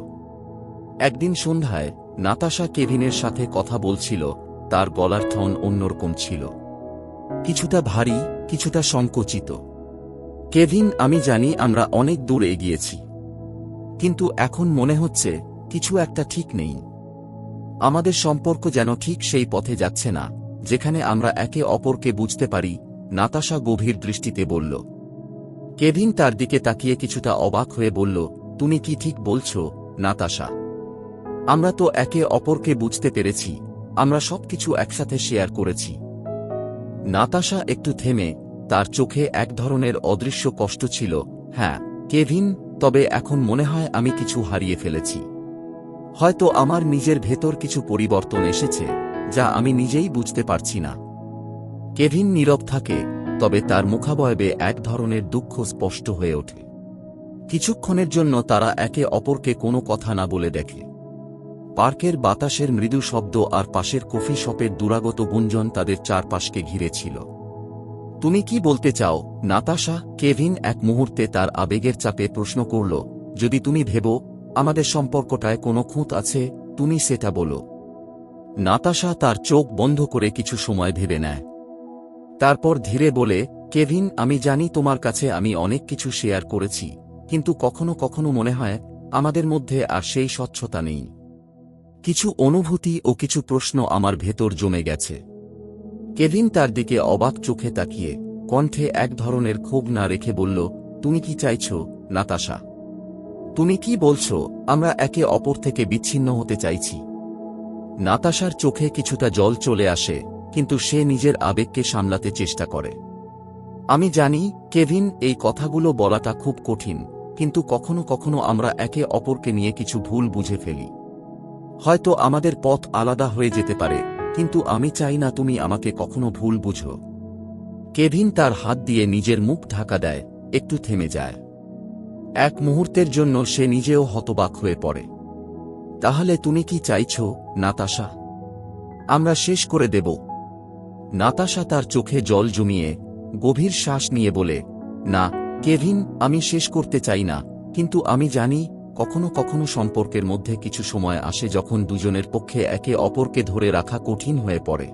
একদিন সন্ধ্যায় নাতাশা কেভিনের সাথে কথা বলছিল। তার গলার টোন অন্যরকম ছিল, কিছুটা ভারী, কিছুটা সংকুচিত। কেভিন, আমি জানি আমরা অনেক দূর এগিয়েছি, কিন্তু এখন মনে হচ্ছে কিছু একটা ঠিক নেই। আমাদের সম্পর্ক যেন ঠিক সেই পথে যাচ্ছে না যেখানে আমরা একে অপরকে বুঝতে পারি, নাতাশা গভীর দৃষ্টিতে বলল। কেভিন তার দিকে তাকিয়ে কিছুটা অবাক হয়ে বলল, তুমি কি ঠিক বলছো, নাতাশা? আমরা তো একে অপরকে বুঝতে পেরেছি, আমরা সবকিছু একসাথে শেয়ার করেছি। নাতাশা একটু থেমে, তার চোখে এক ধরনের অদৃশ্য কষ্ট ছিল। হ্যাঁ, কেভিন, তবে এখন মনে হয় আমি কিছু হারিয়ে ফেলেছি। হয়তো আমার নিজের ভেতর কিছু পরিবর্তন এসেছে যা আমি নিজেই বুঝতে পারছি না। কেভিন নীরব থাকে, তবে তার মুখাবয়বে এক ধরনের দুঃখ স্পষ্ট হয়ে ওঠে। কিছুক্ষণের জন্য তারা একে অপরকে কোনো কথা না বলে দেখে। পার্কের বাতাসের মৃদু শব্দ আর পাশের কফি শপের দুরাগত গুঞ্জন তাদের চারপাশকে ঘিরে ছিল। তুমি কি বলতে চাও, নাতাশা? কেভিন এক মুহূর্তে তার আবেগের চাপে প্রশ্ন করল। যদি তুমি ভেবো আমাদের সম্পর্কটায় কোনো খুঁত আছে, তুমি সেটা বলো। নাতাশা তার চোখ বন্ধ করে কিছু সময় ভেবে নেয়। তারপর ধীরে বলে, কেভিন, আমি জানি তোমার কাছে আমি অনেক কিছু শেয়ার করেছি, কিন্তু কখনো কখনো মনে হয় আমাদের মধ্যে আর সেই স্বচ্ছতা নেই। কিছু অনুভূতি ও কিছু প্রশ্ন আমার ভেতর জমে গেছে। কেভিন তার দিকে অবাক চোখে তাকিয়ে কণ্ঠে এক ধরনের ক্ষোভ না রেখে বলল, তুমি কি চাইছো, নাতাশা? তুমি কি বলছো আমরা একে অপর থেকে বিচ্ছিন্ন হতে চাইছি? নাতাশার চোখে কিছুটা জল চলে আসে, কিন্তু সে নিজের আবেগকে সামলাতে চেষ্টা করে। আমি জানি, কেভিন, এই কথাগুলো বলাটা খুব কঠিন, কিন্তু কখনো কখনো আমরা একে অপরকে নিয়ে কিছু ভুল বুঝে ফেলি। হয়তো আমাদের পথ আলাদা হয়ে যেতে পারে, কিন্তু আমি চাই না তুমি আমাকে কখনো ভুল বুঝো। কেভিন তার হাত দিয়ে নিজের মুখ ঢাকা দেয়, একটু থেমে যায়। এক মুহূর্তের জন্য সে নিজেও হতবাক হয়ে পড়ে। তাহলে তুমি কি চাইছো, নাতাশা? আমরা শেষ করে দেব? নাতাশা তার চোখে জল জমিয়ে গভীর শ্বাস নিয়ে বলে, না কেভিন, আমি শেষ করতে চাই না, কিন্তু আমি জানি কখনো কখনো সম্পর্কের মধ্যে কিছু সময় আসে যখন দুজনের পক্ষে একে অপরকে ধরে রাখা কঠিন হয়ে পড়ে।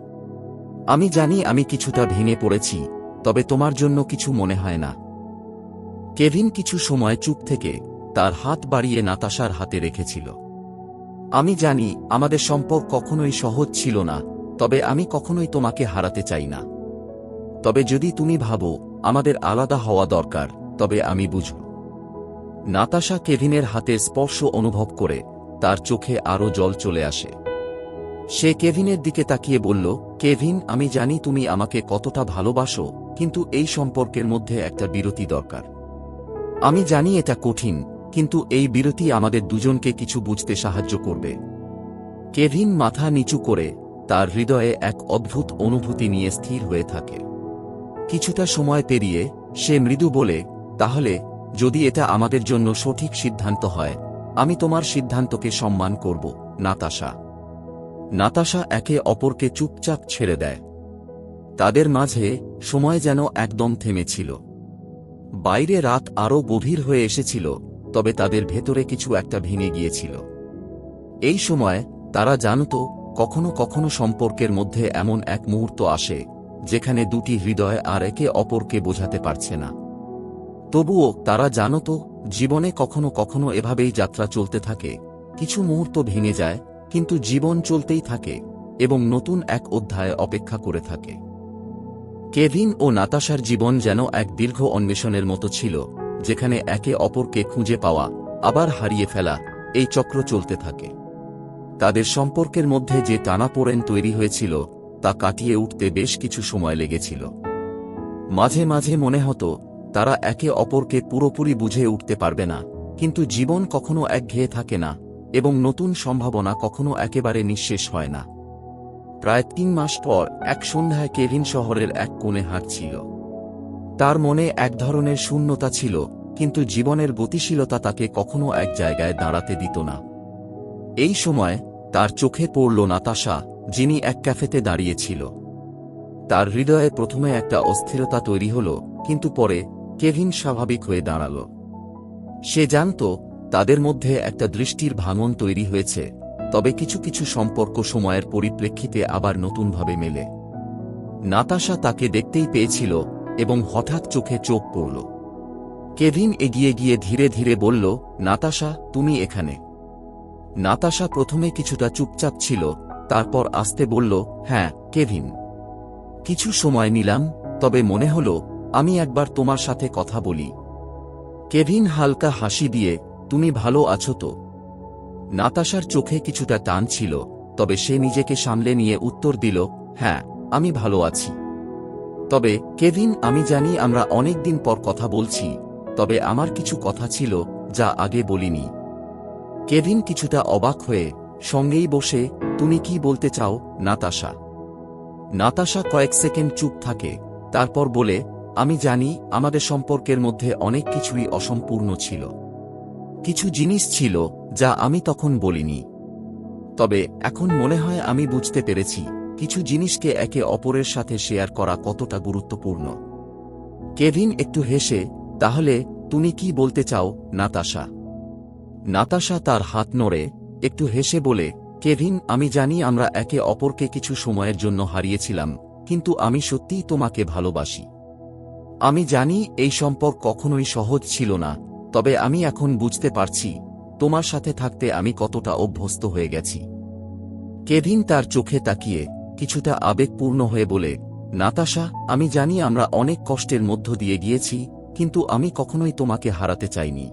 আমি জানি আমি কিছুটা ভেঙে পড়েছি, তবে তোমার জন্য কিছু মনে হয় না। কেভিন কিছু সময় চুপ থেকে তার হাত বাড়িয়ে নাতাশার হাতে রেখেছিল। আমি জানি আমাদের সম্পর্ক কখনোই সহজ ছিল না, তবে আমি কখনোই তোমাকে হারাতে চাই না। তবে যদি তুমি ভাবো আমাদের আলাদা হওয়া দরকার, তবে আমি বুঝব। নাতাশা কেভিনের হাতের স্পর্শ অনুভব করে তার চোখে আরও জল চলে আসে। সে কেভিনের দিকে তাকিয়ে বলল, কেভিন, আমি জানি তুমি আমাকে কতটা ভালোবাসো, কিন্তু এই সম্পর্কের মধ্যে একটা বিরতি দরকার। আমি জানি এটা কঠিন, কিন্তু এই বিরতি আমাদের দুজনকে কিছু বুঝতে সাহায্য করবে। কেভিন মাথা নিচু করে তার হৃদয়ে এক অদ্ভুত অনুভূতি নিয়ে স্থির হয়ে থাকে। কিছুটা সময় পেরিয়ে সে মৃদু বলে, তাহলে যদি এটা আমাদের জন্য সঠিক সিদ্ধান্ত হয়, আমি তোমার সিদ্ধান্তকে সম্মান করব, নাতাশা। নাতাশা একে অপরকে চুপচাপ ছেড়ে দেয়। তাদের মাঝে সময় যেন একদম থেমেছিল। বাইরে রাত আরও গভীর হয়ে এসেছিল, তবে তাদের ভেতরে কিছু একটা ভেঙে গিয়েছিল। এই সময় তারা জানত, কখনো কখনো সম্পর্কের মধ্যে এমন এক মুহূর্ত আসে যেখানে দুটি হৃদয় আর একে অপরকে বোঝাতে পারছে না। তবুও তারা জানত, জীবনে কখনো কখনো এভাবেই যাত্রা চলতে থাকে। কিছু মুহূর্ত ভেঙে যায়, কিন্তু জীবন চলতেই থাকে এবং নতুন এক অধ্যায় অপেক্ষা করে থাকে। কেভিন ও নাতাশার জীবন যেন এক দীর্ঘ অন্বেষণের মতো ছিল, যেখানে একে অপরকে খুঁজে পাওয়া, আবার হারিয়ে ফেলা, এই চক্র চলতে থাকে। তাদের সম্পর্কের মধ্যে যে টানাপোড়েন তৈরি হয়েছিল তা কাটিয়ে উঠতে বেশ কিছু সময় লেগেছিল। মাঝে মাঝে মনে হতো তারা একে অপরকে পুরোপুরি বুঝে উঠতে পারবে না, কিন্তু জীবন কখনো একঘেয়ে থাকে না এবং নতুন সম্ভাবনা কখনো একেবারে নিঃশেষ হয় না। প্রায় 3 মাস পর এক সন্ধ্যায় কেভিন শহরের এক কোণে হাঁটছিল। তার মনে এক ধরনের শূন্যতা ছিল, কিন্তু জীবনের গতিশীলতা তাকে কখনো এক জায়গায় দাঁড়াতে দিত না। এই সময় তার চোখে পড়ল নাতাশা, যিনি এক ক্যাফেতে দাঁড়িয়েছিল। তার হৃদয়ে প্রথমে একটা অস্থিরতা তৈরি হল, কিন্তু পরে কেভিন স্বাভাবিক হয়ে দাঁড়াল। সে জানত তাদের মধ্যে একটা দৃষ্টির ভাঙন তৈরি হয়েছে, তবে কিছু কিছু সম্পর্ক সময়ের পরিপ্রেক্ষিতে আবার নতুনভাবে মেলে। নাতাশা তাকে দেখতেই পেয়েছিল এবং হঠাৎ চোখে চোখ পড়ল। কেভিন এগিয়ে গিয়ে ধীরে ধীরে বলল, নাতাশা, তুমি এখানে? নাতাশা প্রথমে কিছুটা চুপচাপ ছিল, তারপর আস্তে বলল, হ্যাঁ কেভিন। কিছু সময় নিলাম, তবে মনে হল আমি একবার তোমার সাথে কথা বলি। কেভিন হালকা হাসি দিয়ে, তুমি ভালো আছো তো? নাতাশার চোখে কিছুটা টান ছিল, তবে সে নিজেকে সামলে নিয়ে উত্তর দিল, হ্যাঁ আমি ভালো আছি। তবে কেভিন, আমি জানি আমরা অনেক দিন পর কথা বলছি, তবে আমার কিছু কথা ছিল যা আগে বলিনি। কেভিন কিছুটা অবাক হয়ে সঙ্গেই বসে, তুমি কি বলতে চাও নাতাশা? নাতাশা কয়েক সেকেন্ড চুপ থাকে, তারপর বলে, আমি জানি আমাদের সম্পর্কের মধ্যে অনেক কিছুই অসম্পূর্ণ ছিল। কিছু জিনিস ছিল যা আমি তখন বলিনি, তবে এখন মনে হয় আমি বুঝতে পেরেছি কিছু জিনিসকে একে অপরের সাথে শেয়ার করা কতটা গুরুত্বপূর্ণ। কেভিন একটু হেসে, তাহলে তুমি কি বলতে চাও নাতাশা? নাতাশা তার হাত নড়ে একটু হেসে বলে, কেভিন, আমি জানি আমরা একে অপরকে কিছু সময়ের জন্য হারিয়েছিলাম, কিন্তু আমি সত্যিই তোমাকে ভালোবাসি। আমি জানি এই সম্পর্ক কখনোই সহজ ছিল না, তবে আমি এখন বুঝতে পারছি তোমার সাথে থাকতে আমি কতটা অভ্যস্ত হয়ে গেছি। কেভিন তার চোখে তাকিয়ে কিছুটা আবেগপূর্ণ হয়ে বলে, নাতাশা, আমি জানি আমরা অনেক কষ্টের মধ্য দিয়ে গিয়েছি, কিন্তু আমি কখনোই তোমাকে হারাতে চাইনি।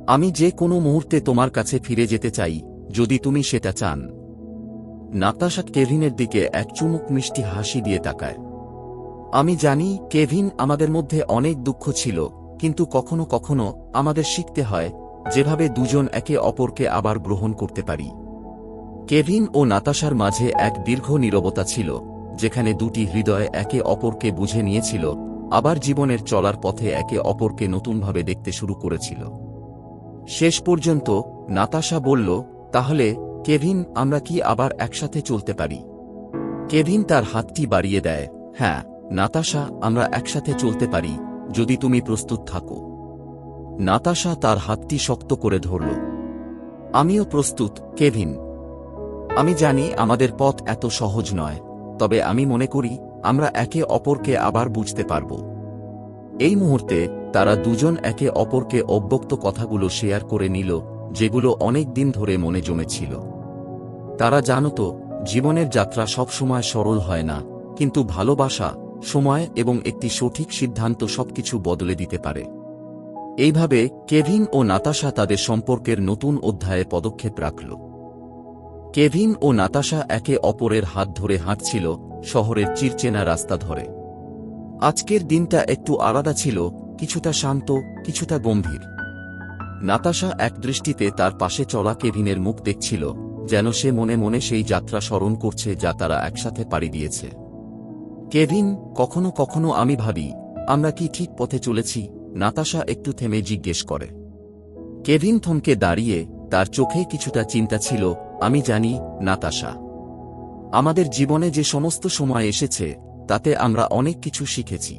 আমি যে কোনো মুহূর্তে তোমার কাছে ফিরে যেতে চাই, যদি তুমি সেটা চান। নাতাশা কেভিনের দিকে এক চুমুক মিষ্টি হাসি দিয়ে তাকায়। আমি জানি কেভিন, আমাদের মধ্যে অনেক দুঃখ ছিল, কিন্তু কখনো কখনো আমাদের শিখতে হয় যেভাবে দুজন একে অপরকে আবার গ্রহণ করতে পারি। কেভিন ও নাতাশার মাঝে এক দীর্ঘ নীরবতা ছিল, যেখানে দুটি হৃদয় একে অপরকে বুঝে নিয়েছিল, আবার জীবনের চলার পথে একে অপরকে নতুনভাবে দেখতে শুরু করেছিল। শেষ পর্যন্ত নাতাশা বলল, তাহলে কেভিন, আমরা কি আবার একসাথে চলতে পারি? কেভিন তার হাতটি বাড়িয়ে দেয়, হ্যাঁ নাতাশা, আমরা একসাথে চলতে পারি, যদি তুমি প্রস্তুত থাকো। নাতাশা তার হাতটি শক্ত করে ধরল। আমিও প্রস্তুত, কেভিন। আমি জানি আমাদের পথ এত সহজ নয়, তবে আমি মনে করি আমরা একে অপরকে আবার বুঝতে পারব। এই মুহূর্তে তারা দুজন একে অপরকে অব্যক্ত কথাগুলো শেয়ার করে নিল, যেগুলো অনেক দিন ধরে মনে জমেছিল। তারা জানত জীবনের যাত্রা সবসময় সরল হয় না, কিন্তু ভালোবাসা, সময় এবং একটি সঠিক সিদ্ধান্ত সবকিছু বদলে দিতে পারে। এইভাবে কেভিন ও নাতাশা তাদের সম্পর্কের নতুন অধ্যায়ে পদক্ষেপ রাখল। কেভিন ও নাতাশা একে অপরের হাত ধরে হাঁটছিল শহরের চিরচেনা রাস্তা ধরে। আজকের দিনটা একটু আলাদা ছিল, কিছুটা শান্ত, কিছুটা গম্ভীর। নাতাশা এক দৃষ্টিতে তার পাশে চলা কেভিনের মুখ দেখছিল, যেন সে মনে মনে সেই যাত্রা স্মরণ করছে যা তারা একসাথে পাড়ি দিয়েছে। কেভিন, কখনো কখনো আমি ভাবি, আমরা কি ঠিক পথে চলেছি? নাতাশা একটু থেমে জিজ্ঞেস করে। কেভিন থমকে দাঁড়িয়ে, তার চোখে কিছুটা চিন্তা ছিল। আমি জানি, নাতাশা। আমাদের জীবনে যে সমস্ত সময় এসেছে, তাতে আমরা অনেক কিছু শিখেছি।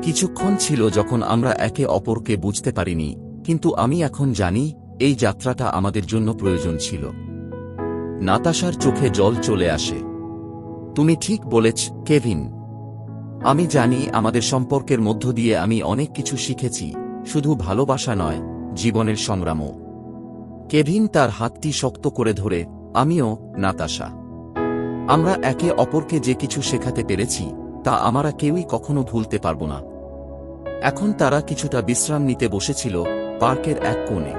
কিছুক্ষণ ছিল যখন আমরা একে অপরকে বুঝতে পারিনি, কিন্তু আমি এখন জানি এই যাত্রাটা আমাদের জন্য প্রয়োজন ছিল। নাতাশার চোখে জল চলে আসে। তুমি ঠিক বলেছ, কেভিন। আমি জানি আমাদের সম্পর্কের মধ্য দিয়ে আমি অনেক কিছু শিখেছি, শুধু ভালোবাসা নয়, জীবনের সংগ্রামও। কেভিন তার হাতটি শক্ত করে ধরে, আমিও, নাতাশা। আমরা একে অপরকে যে কিছু শেখাতে পেরেছি, তা আমরা কেউই কখনো ভুলতে পারব না। এখন তারা কিছুটা বিশ্রাম নিতে বসেছিল পার্কের এক কোণে।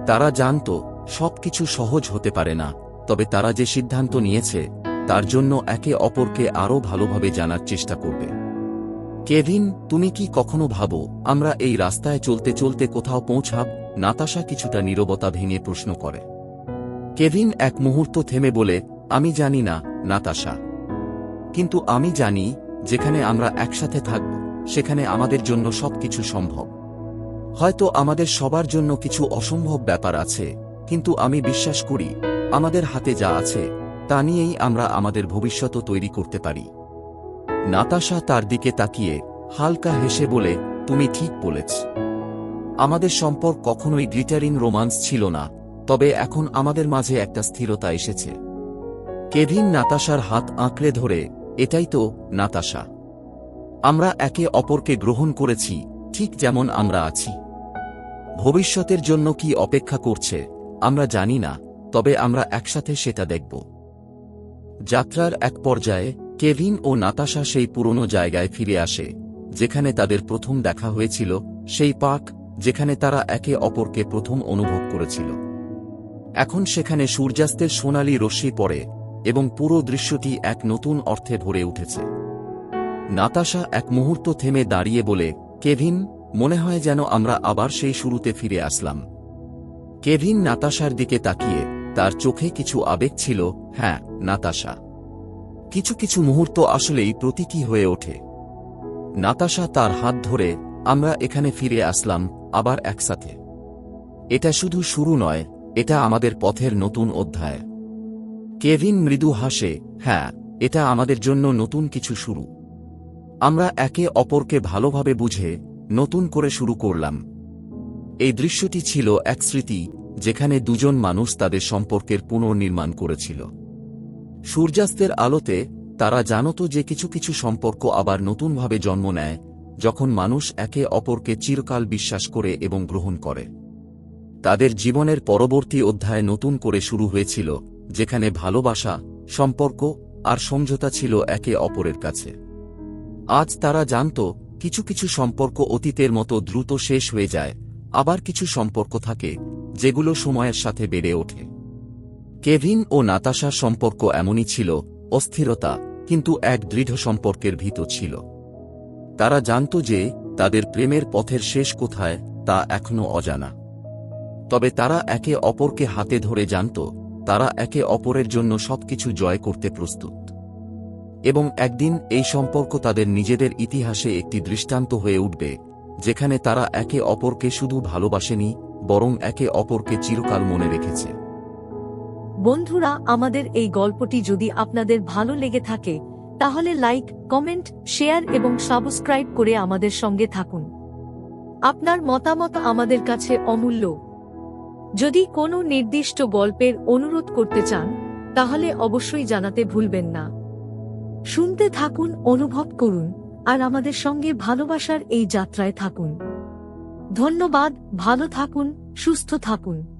তারা জানত সবকিছু সহজ হতে পারে না, তবে তারা যে সিদ্ধান্ত নিয়েছে তার জন্য একে অপরকে আরও ভালোভাবে জানার চেষ্টা করবে। কেভিন, তুমি কি কখনো ভাবো আমরা এই রাস্তায় চলতে চলতে কোথাও পৌঁছাব? নাতাশা কিছুটা নীরবতা ভেঙে প্রশ্ন করে। কেভিন এক মুহূর্ত থেমে বলে, আমি জানি না, নাতাশা। কিন্তু আমি জানি, যেখানে আমরা একসাথে থাকব, সেখানে আমাদের জন্য সবকিছু সম্ভব। হয়তো আমাদের সবার জন্য কিছু অসম্ভব ব্যাপার আছে, কিন্তু আমি বিশ্বাস করি আমাদের হাতে যা আছে তা নিয়েই আমরা আমাদের ভবিষ্যৎ তৈরি করতে পারি। নাতাশা তার দিকে তাকিয়ে হালকা হেসে বলে, তুমি ঠিক বলেছ। আমাদের সম্পর্ক কখনোই গ্লিটারিং রোমান্স ছিল না, তবে এখন আমাদের মাঝে একটা স্থিরতা এসেছে। কেভিন নাতাশার হাত আঁকড়ে ধরে, এটাই তো, নাতাশা। আমরা একে অপরকে গ্রহণ করেছি, ঠিক যেমন আমরা আছি। ভবিষ্যতের জন্য কি অপেক্ষা করছে আমরা জানি না, তবে আমরা একসাথে সেটা দেখব। যাত্রার এক পর্যায়ে কেভিন ও নাতাশা সেই পুরনো জায়গায় ফিরে আসে, যেখানে তাদের প্রথম দেখা হয়েছিল, সেই পার্ক যেখানে তারা একে অপরকে প্রথম অনুভব করেছিল। এখন সেখানে সূর্যাস্তের সোনালি রশ্মি পড়ে এবং পুরো দৃশ্যটি এক নতুন অর্থে ভরে উঠেছে। নাতাশা এক মুহূর্ত থেমে দাঁড়িয়ে বলে, কেভিন, মনে হয় যেন আমরা আবার সেই শুরুতে ফিরে আসলাম। কেভিন নাতাশার দিকে তাকিয়ে, তার চোখে কিছু আবেগ ছিল। হ্যাঁ, নাতাশা। কিছু কিছু মুহূর্ত আসলেই প্রতীকী হয়ে ওঠে। নাতাশা তার হাত ধরে, আমরা এখানে ফিরে আসলাম, আবার একসাথে। এটা শুধু শুরু নয়, এটা আমাদের পথের নতুন অধ্যায়। কেভিন মৃদু হাসে, হ্যাঁ, এটা আমাদের জন্য নতুন কিছু শুরু। আমরা একে অপরকে ভালোভাবে বুঝে নতুন করে শুরু করলাম। এই দৃশ্যটি ছিল এক স্মৃতি, যেখানে দুজন মানুষ তাদের সম্পর্কের পুনর্নির্মাণ করেছিল। সূর্যাস্তের আলোতে তারা জানত যে কিছু কিছু সম্পর্ক আবার নতুনভাবে জন্ম নেয়, যখন মানুষ একে অপরকে চিরকাল বিশ্বাস করে এবং গ্রহণ করে। তাদের জীবনের পরবর্তী অধ্যায় নতুন করে শুরু হয়েছিল, যেখানে ভালোবাসা, সম্পর্ক আর সমঝোতা ছিল একে অপরের কাছে। আজ তারা জানত কিছু কিছু সম্পর্ক অতীতের মতো দ্রুত শেষ হয়ে যায়, আবার কিছু সম্পর্ক থাকে যেগুলো সময়ের সাথে বেড়ে ওঠে। কেভিন ও নাতাশার সম্পর্ক এমনই ছিল, অস্থিরতা, কিন্তু এক দৃঢ় সম্পর্কের ভিতর ছিল। তারা জানত যে তাদের প্রেমের পথের শেষ কোথায় তা এখনো অজানা। তবে তারা একে অপরকে হাতে ধরে জানত তারা একে অপরের জন্য সবকিছু জয় করতে প্রস্তুত। এবং একদিন এই সম্পর্ক তাদের নিজেদের ইতিহাসে একটি দৃষ্টান্ত হয়ে উঠবে, যেখানে তারা একে অপরকে শুধু ভালোবাসেনি, বরং একে অপরকে চিরকাল মনে রেখেছে। বন্ধুরা, আমাদের এই গল্পটি যদি আপনাদের ভালো লেগে থাকে, তাহলে লাইক, কমেন্ট, শেয়ার এবং সাবস্ক্রাইব করে আমাদের সঙ্গে থাকুন। আপনার মতামত আমাদের কাছে অমূল্য। যদি কোনো নির্দিষ্ট গল্পের অনুরোধ করতে চান তাহলে অবশ্যই জানাতে ভুলবেন না। শুনতে থাকুন, অনুভব করুন, আর আমাদের সঙ্গে ভালোবাসার এই যাত্রায় থাকুন। ধন্যবাদ, ভালো থাকুন, সুস্থ থাকুন।